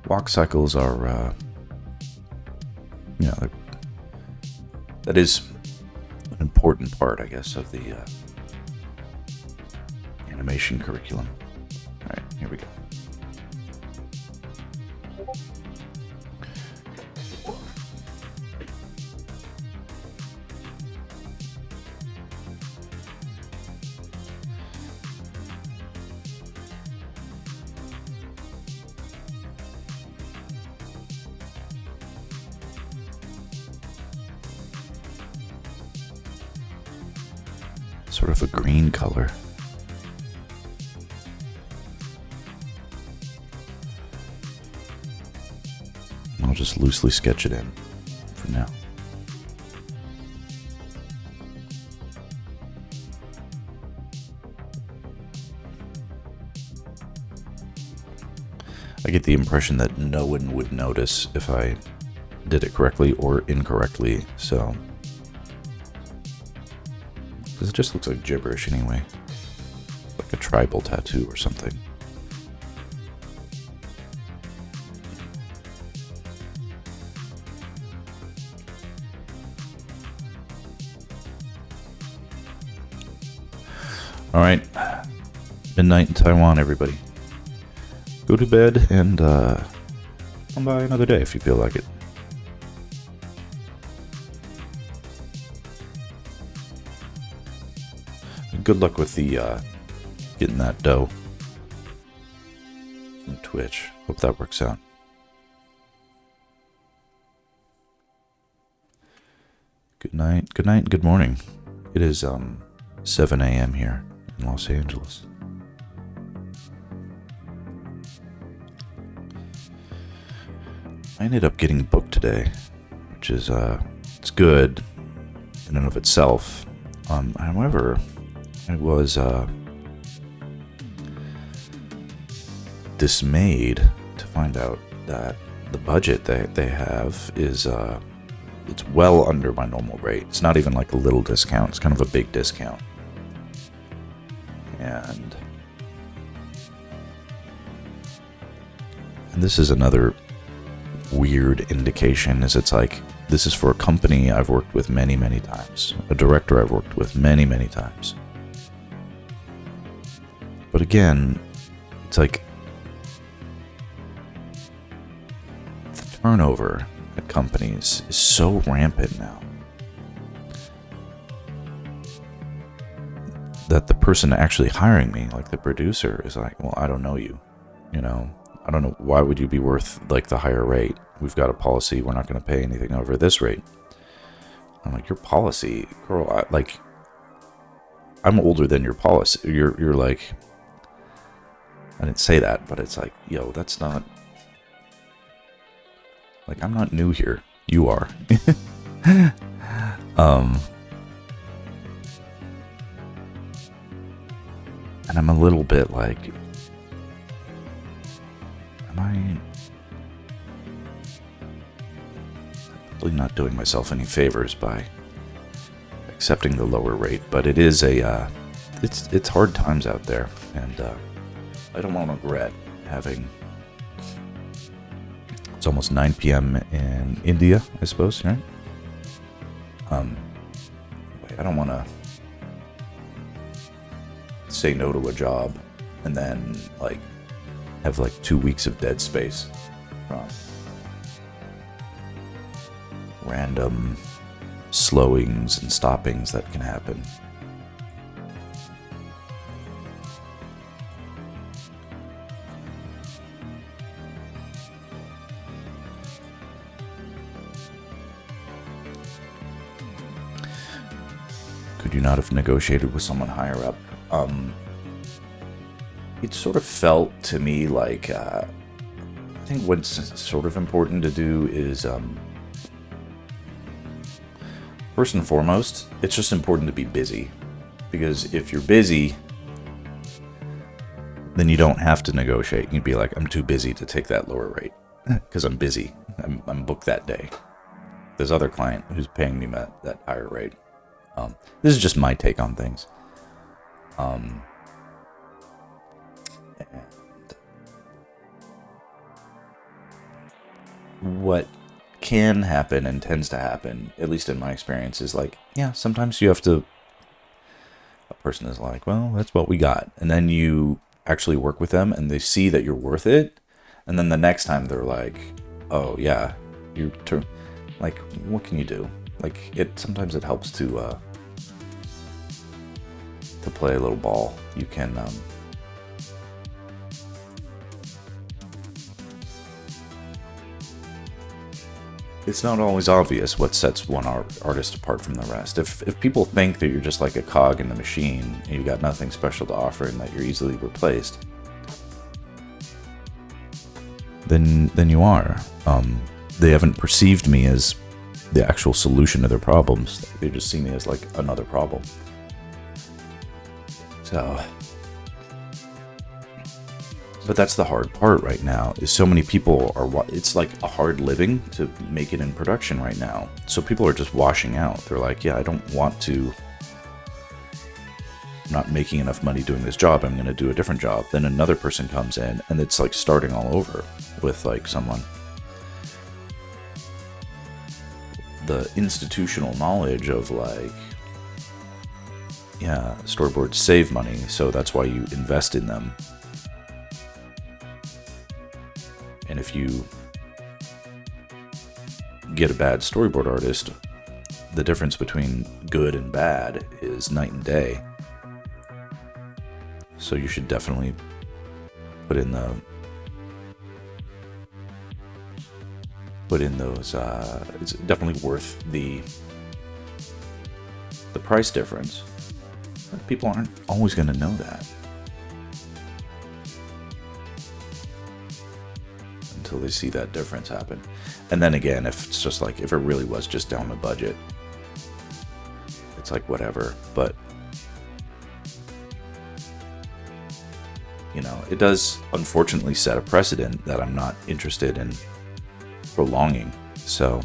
Walk cycles are, that is an important part, I guess, of the animation curriculum. All right, here we go. Sort of a green color. I'll just loosely sketch it in for now. I get the impression that no one would notice if I did it correctly or incorrectly, so... because it just looks like gibberish anyway. Like a tribal tattoo or something. Alright. Midnight in Taiwan, everybody. Go to bed and come by another day if you feel like it. Good luck with the getting that dough from Twitch. Hope that works out. Good night, and good morning. It is 7 a.m. here in Los Angeles. I ended up getting booked today, which is it's good in and of itself. However, I was dismayed to find out that the budget that they have is it's well under my normal rate. It's not even like a little discount. It's kind of a big discount. And this is another weird indication, is it's like, this is for a company I've worked with many, many times. A director I've worked with many, many times. But again, it's like the turnover at companies is so rampant now that the person actually hiring me, like the producer, is like, well, I don't know you. You know, I don't know, why would you be worth like the higher rate? We've got a policy, we're not going to pay anything over this rate. I'm like, your policy, girl, I'm older than your policy. You're like, I didn't say that, but it's like, yo, that's not, like, I'm not new here. You are. And I'm a little bit like, I'm probably not doing myself any favors by accepting the lower rate, but it is it's hard times out there, and I don't want to regret having. It's almost 9 p.m. in India, I suppose, right? I don't want to say no to a job and then like have like 2 weeks of dead space from random slowings and stoppings that can happen. Could you not have negotiated with someone higher up? It sort of felt to me like I think what's sort of important to do is first and foremost, it's just important to be busy, because if you're busy, then you don't have to negotiate. You'd be like, I'm too busy to take that lower rate because I'm busy. I'm booked that day. There's other client who's paying me that higher rate. This is just my take on things. And what can happen and tends to happen, at least in my experience, is like, yeah, sometimes you have to, a person is like, well, that's what we got. And then you actually work with them and they see that you're worth it. And then the next time they're like, oh yeah, like, what can you do? Like, sometimes it helps to play a little ball. You can, it's not always obvious what sets one artist apart from the rest. If people think that you're just like a cog in the machine and you got nothing special to offer and that you're easily replaced, then you are. They haven't perceived me as the actual solution to their problems. They just see me as like another problem. So, but that's the hard part right now, is so many people are, it's like a hard living to make it in production right now. So people are just washing out. They're like, yeah, I don't want to, I'm not making enough money doing this job. I'm going to do a different job. Then another person comes in and it's like starting all over with like someone. The institutional knowledge of like, yeah, storyboards save money, so that's why you invest in them. And if you get a bad storyboard artist, the difference between good and bad is night and day. So you should definitely put in those, it's definitely worth the price difference. But people aren't always going to know that until they see that difference happen. And then again, if it's just like, if it really was just down the budget, it's like whatever. But you know, it does unfortunately set a precedent that I'm not interested in prolonging. So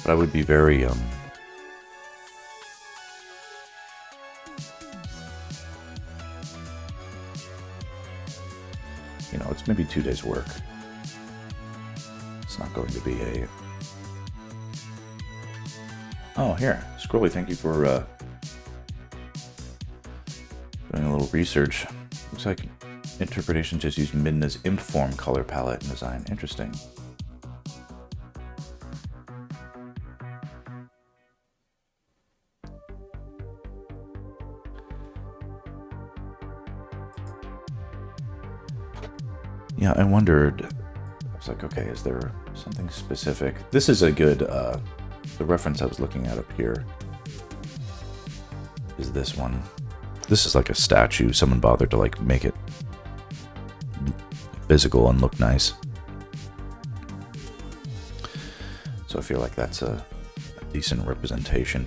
But I would be very, you know, it's maybe 2 days work. It's not going to be a... Oh, here. Scrolly, thank you for doing a little research. Looks like interpretation just used Midna's imp form color palette and design. Interesting. Yeah, I wondered, I was like, okay, is there something specific? This is a good, the reference I was looking at up here is this one. This is like a statue. Someone bothered to like make it physical and look nice. So I feel like that's a decent representation.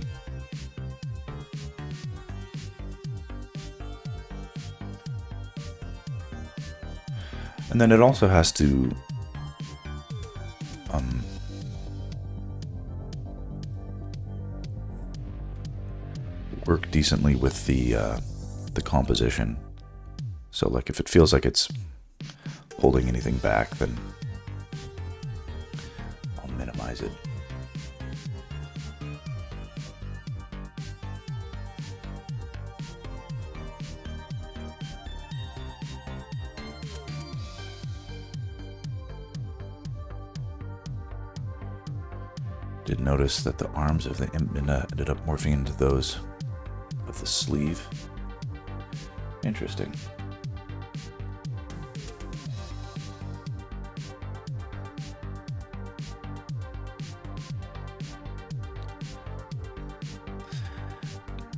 And then it also has to work decently with the composition. So like if it feels like it's holding anything back, then I'll minimize it. Did notice that the arms of the imp ended up morphing into those of the sleeve. Interesting.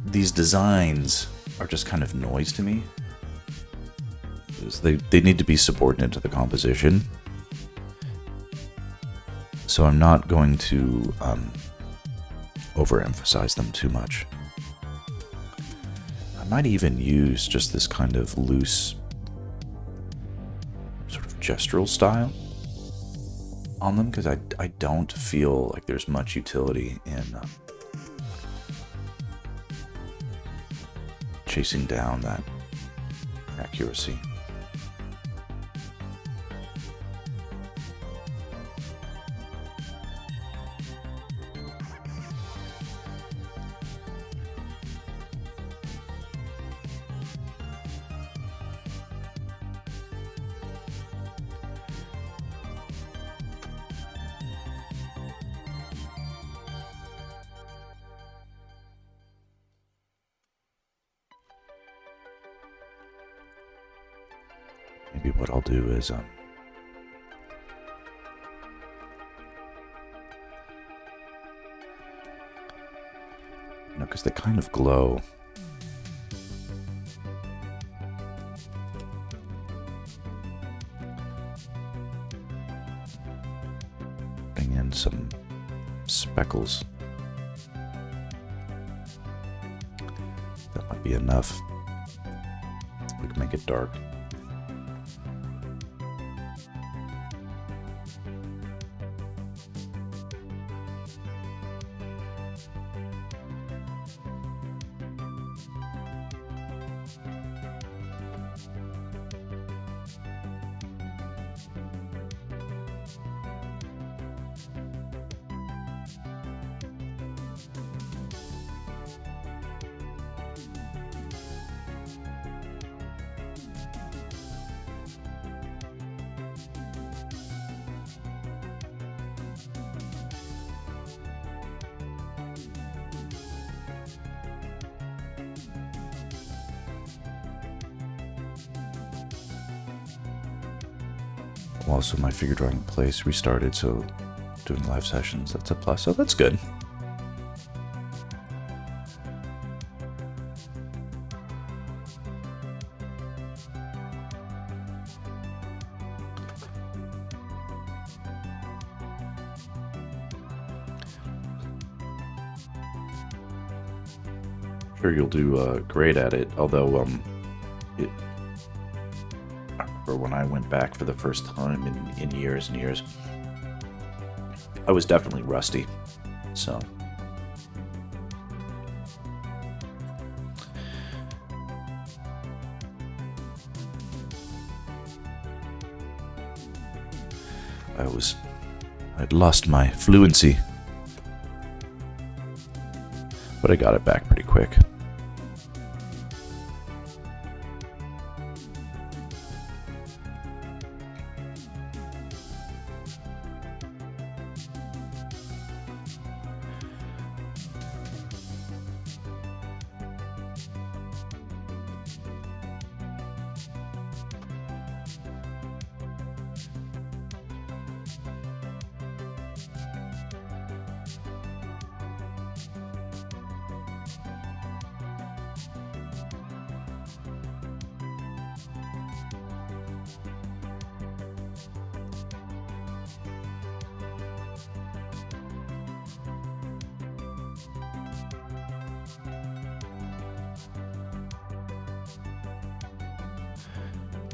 These designs are just kind of noise to me. They need to be subordinate to the composition. So I'm not going to overemphasize them too much. I might even use just this kind of loose sort of gestural style on them, because I don't feel like there's much utility in chasing down that accuracy. Maybe what I'll do is, you know, because they kind of glow. Bring in some speckles. That might be enough. We can make it dark. Also, my figure drawing place restarted, so doing live sessions, that's a plus, so that's good. Sure, you'll do great at it, although when I went back for the first time in years and years, I was definitely rusty. So I'd lost my fluency, but I got it back pretty quick.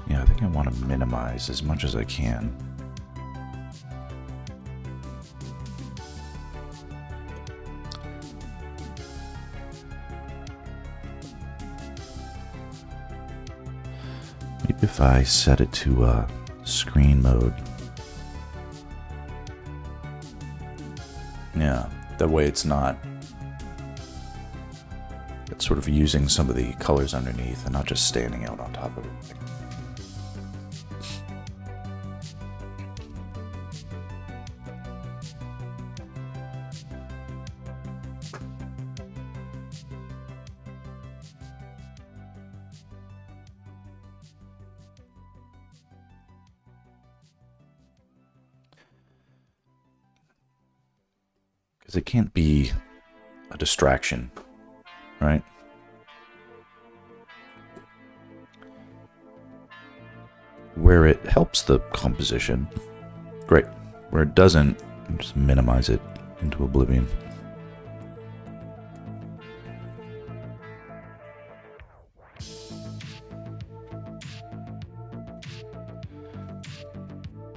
Yeah, I think I want to minimize as much as I can. Maybe if I set it to screen mode. Yeah, that way it's sort of using some of the colors underneath and not just standing out on top of it. Because it can't be a distraction, right? Where it helps the composition, great. Where it doesn't, just minimize it into oblivion.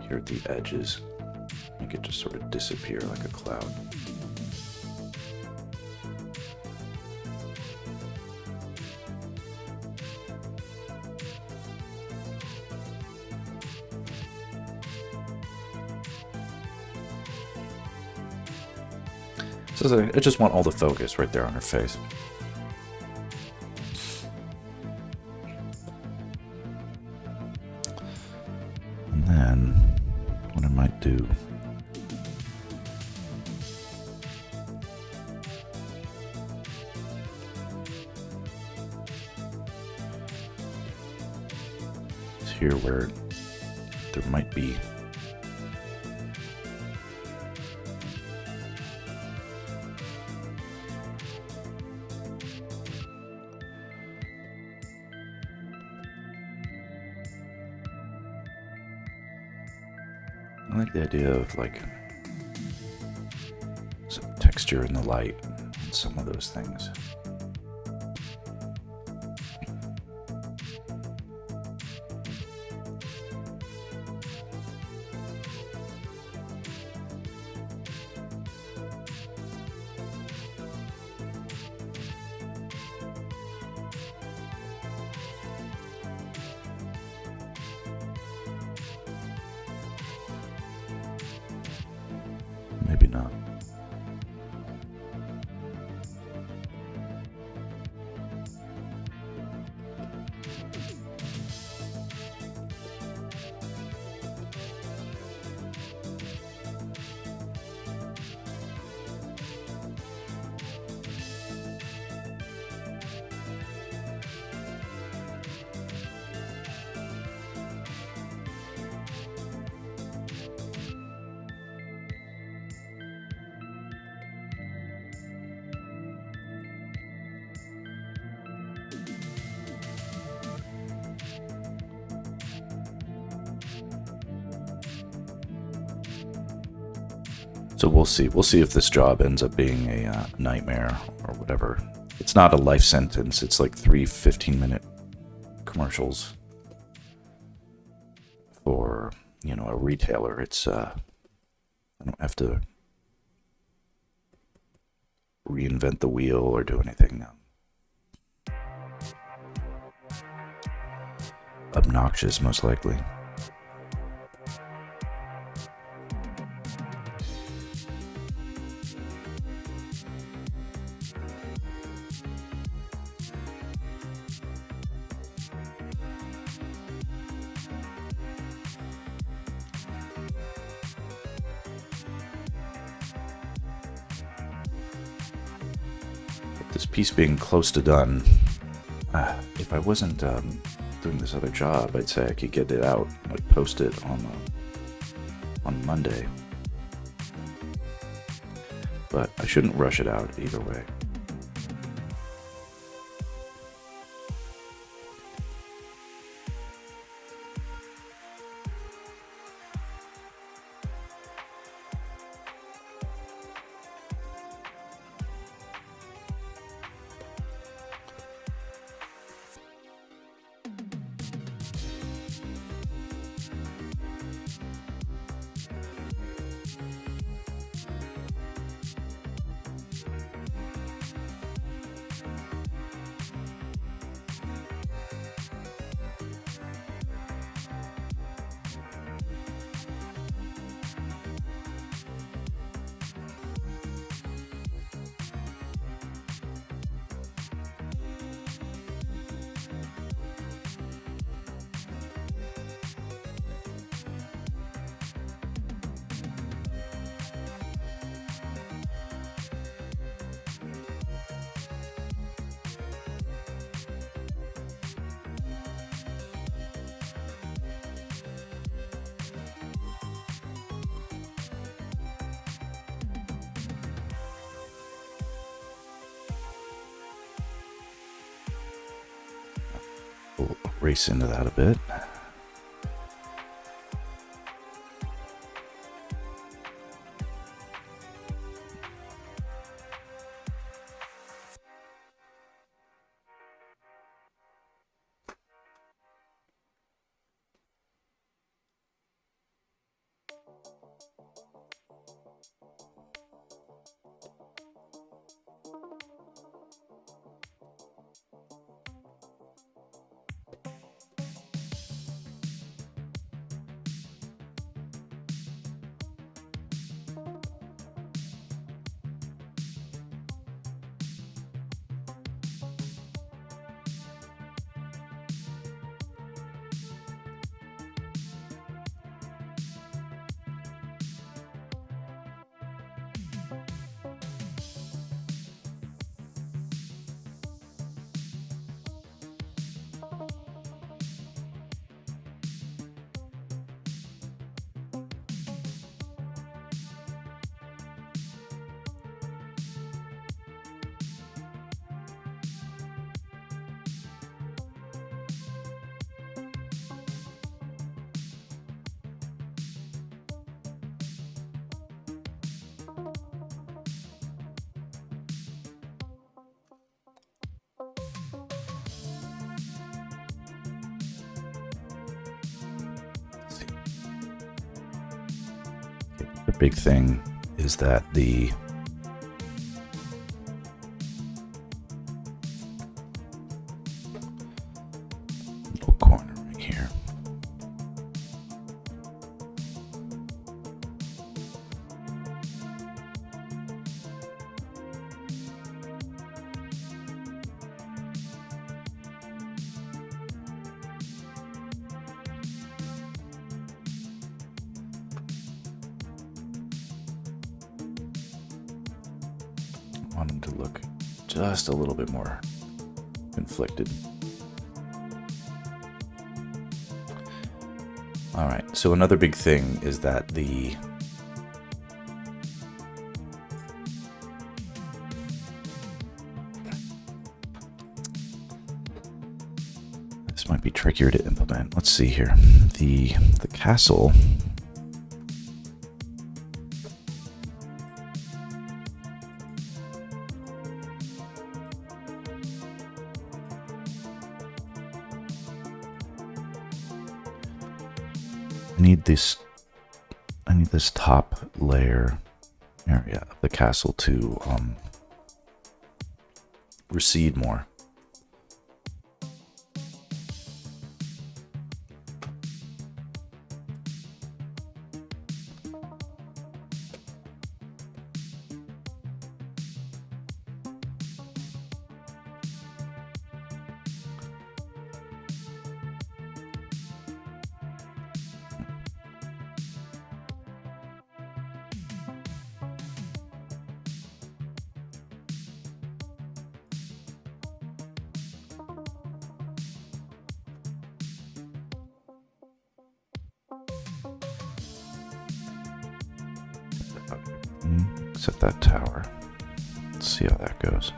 Here at the edges, make it just sort of disappear like a cloud. So I just want all the focus right there on her face. And then what I might do is here where there might be I like the idea of like some texture in the light and some of those things. Maybe not. So we'll see. We'll see if this job ends up being a nightmare or whatever. It's not a life sentence. It's like 3 15-minute commercials for, you know, a retailer. It's I don't have to reinvent the wheel or do anything obnoxious, most likely. This piece being close to done, if I wasn't doing this other job, I'd say I could get it out, like post it on Monday. But I shouldn't rush it out either way. We'll race into that a bit. The big thing is that the little corner right here, I want them to look just a little bit more conflicted. All right, so another big thing is that this might be trickier to implement. Let's see here. The castle, I need this top layer area of the castle to recede more. Set that tower. Let's see how that goes.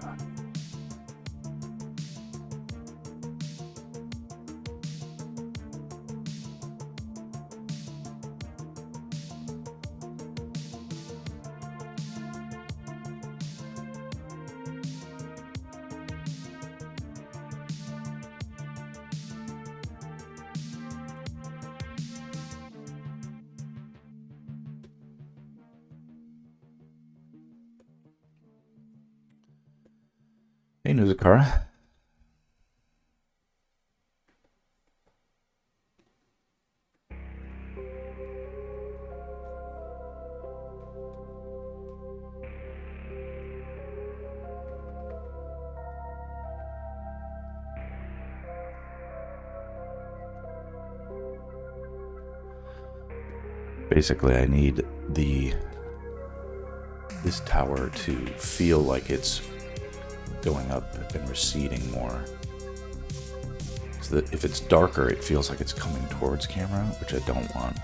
God. Hey, Nuzakara. Basically, I need this tower to feel like it's going up and receding more. So that if it's darker, it feels like it's coming towards camera, which I don't want.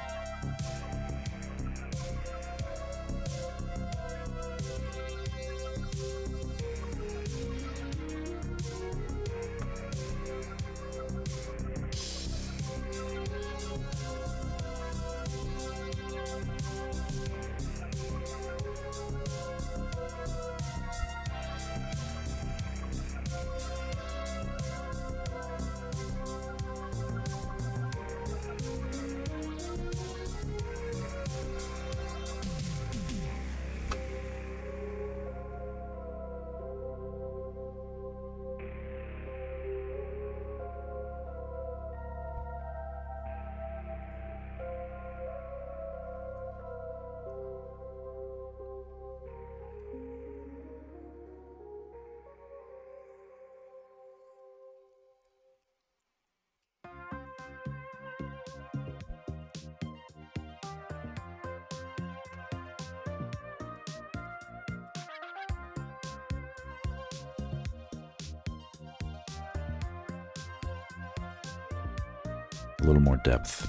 A little more depth.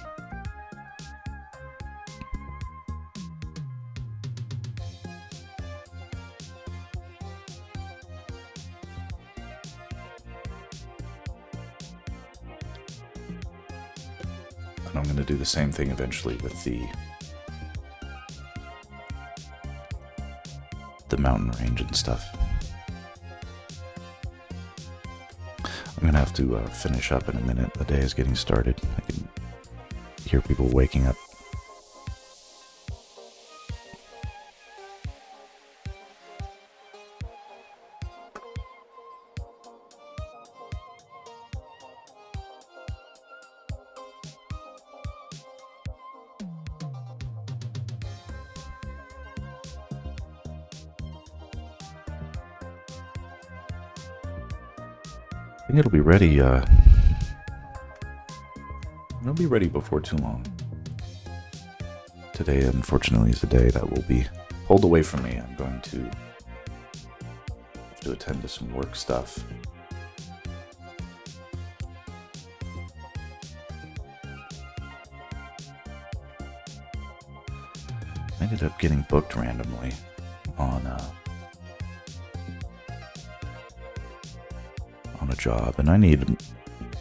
And I'm going to do the same thing eventually with the mountain range and stuff. I'm going to have to finish up in a minute. The day is getting started. I can hear people waking up. I think it'll be ready. It'll be ready before too long. Today, unfortunately, is a day that will be pulled away from me. I'm going to have to attend to some work stuff. I ended up getting booked randomly on a job, and I need,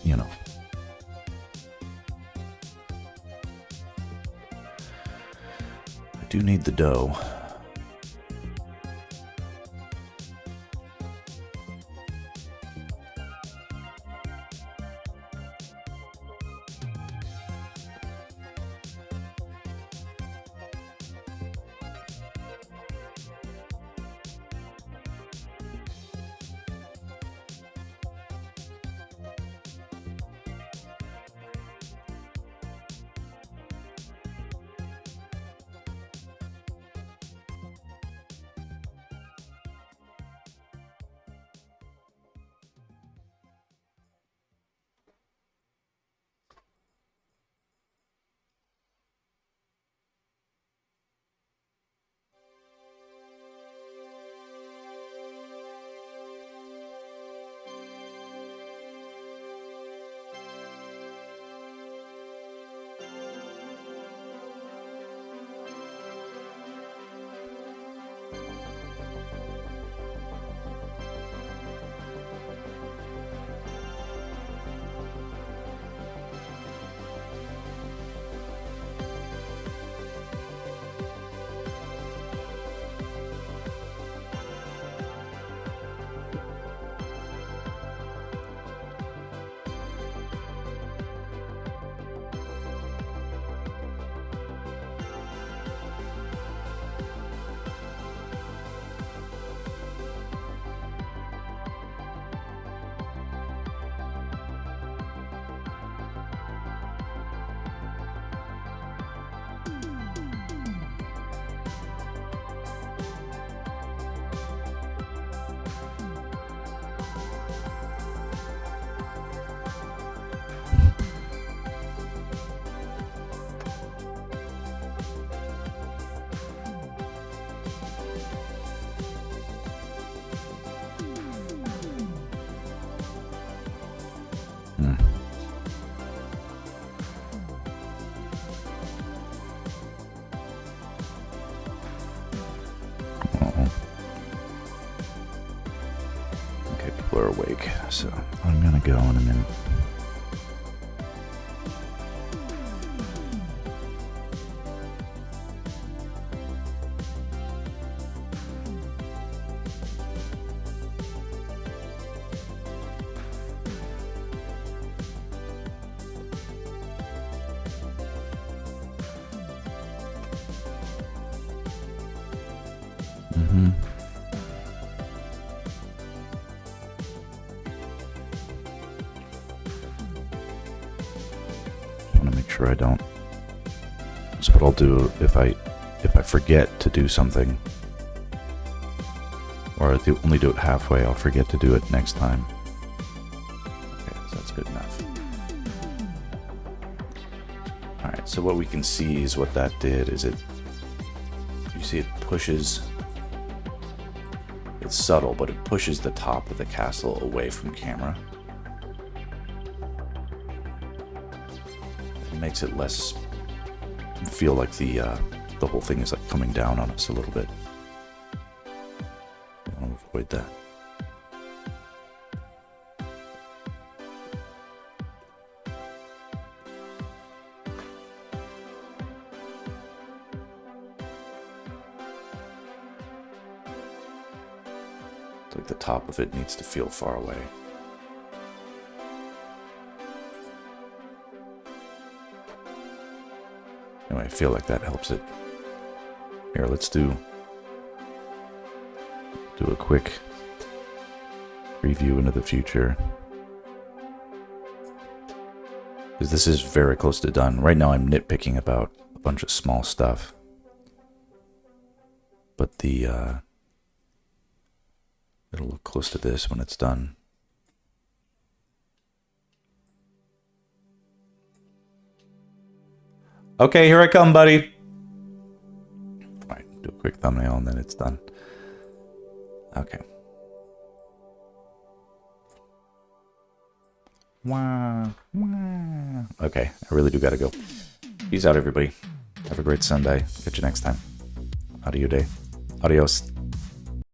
you know, I do need the dough. awake, so I'm gonna go in a minute. Want to make sure I don't. That's what I'll do if I forget to do something, or I only do it halfway. I'll forget to do it next time. Okay, so that's good enough. All right. So what we can see is what that did is it. You see, it pushes. It's subtle, but it pushes the top of the castle away from camera. It makes it less feel like the whole thing is like coming down on us a little bit. I want to avoid that. It's like the top of it needs to feel far away. Anyway, I feel like that helps it. Here, let's do a quick preview into the future. Because this is very close to done. Right now I'm nitpicking about a bunch of small stuff. But it'll look close to this when it's done. Okay, here I come, buddy. All right, do a quick thumbnail and then it's done. Okay. Wow. Okay, I really do gotta go. Peace out, everybody. Have a great Sunday. Catch you next time. Adios.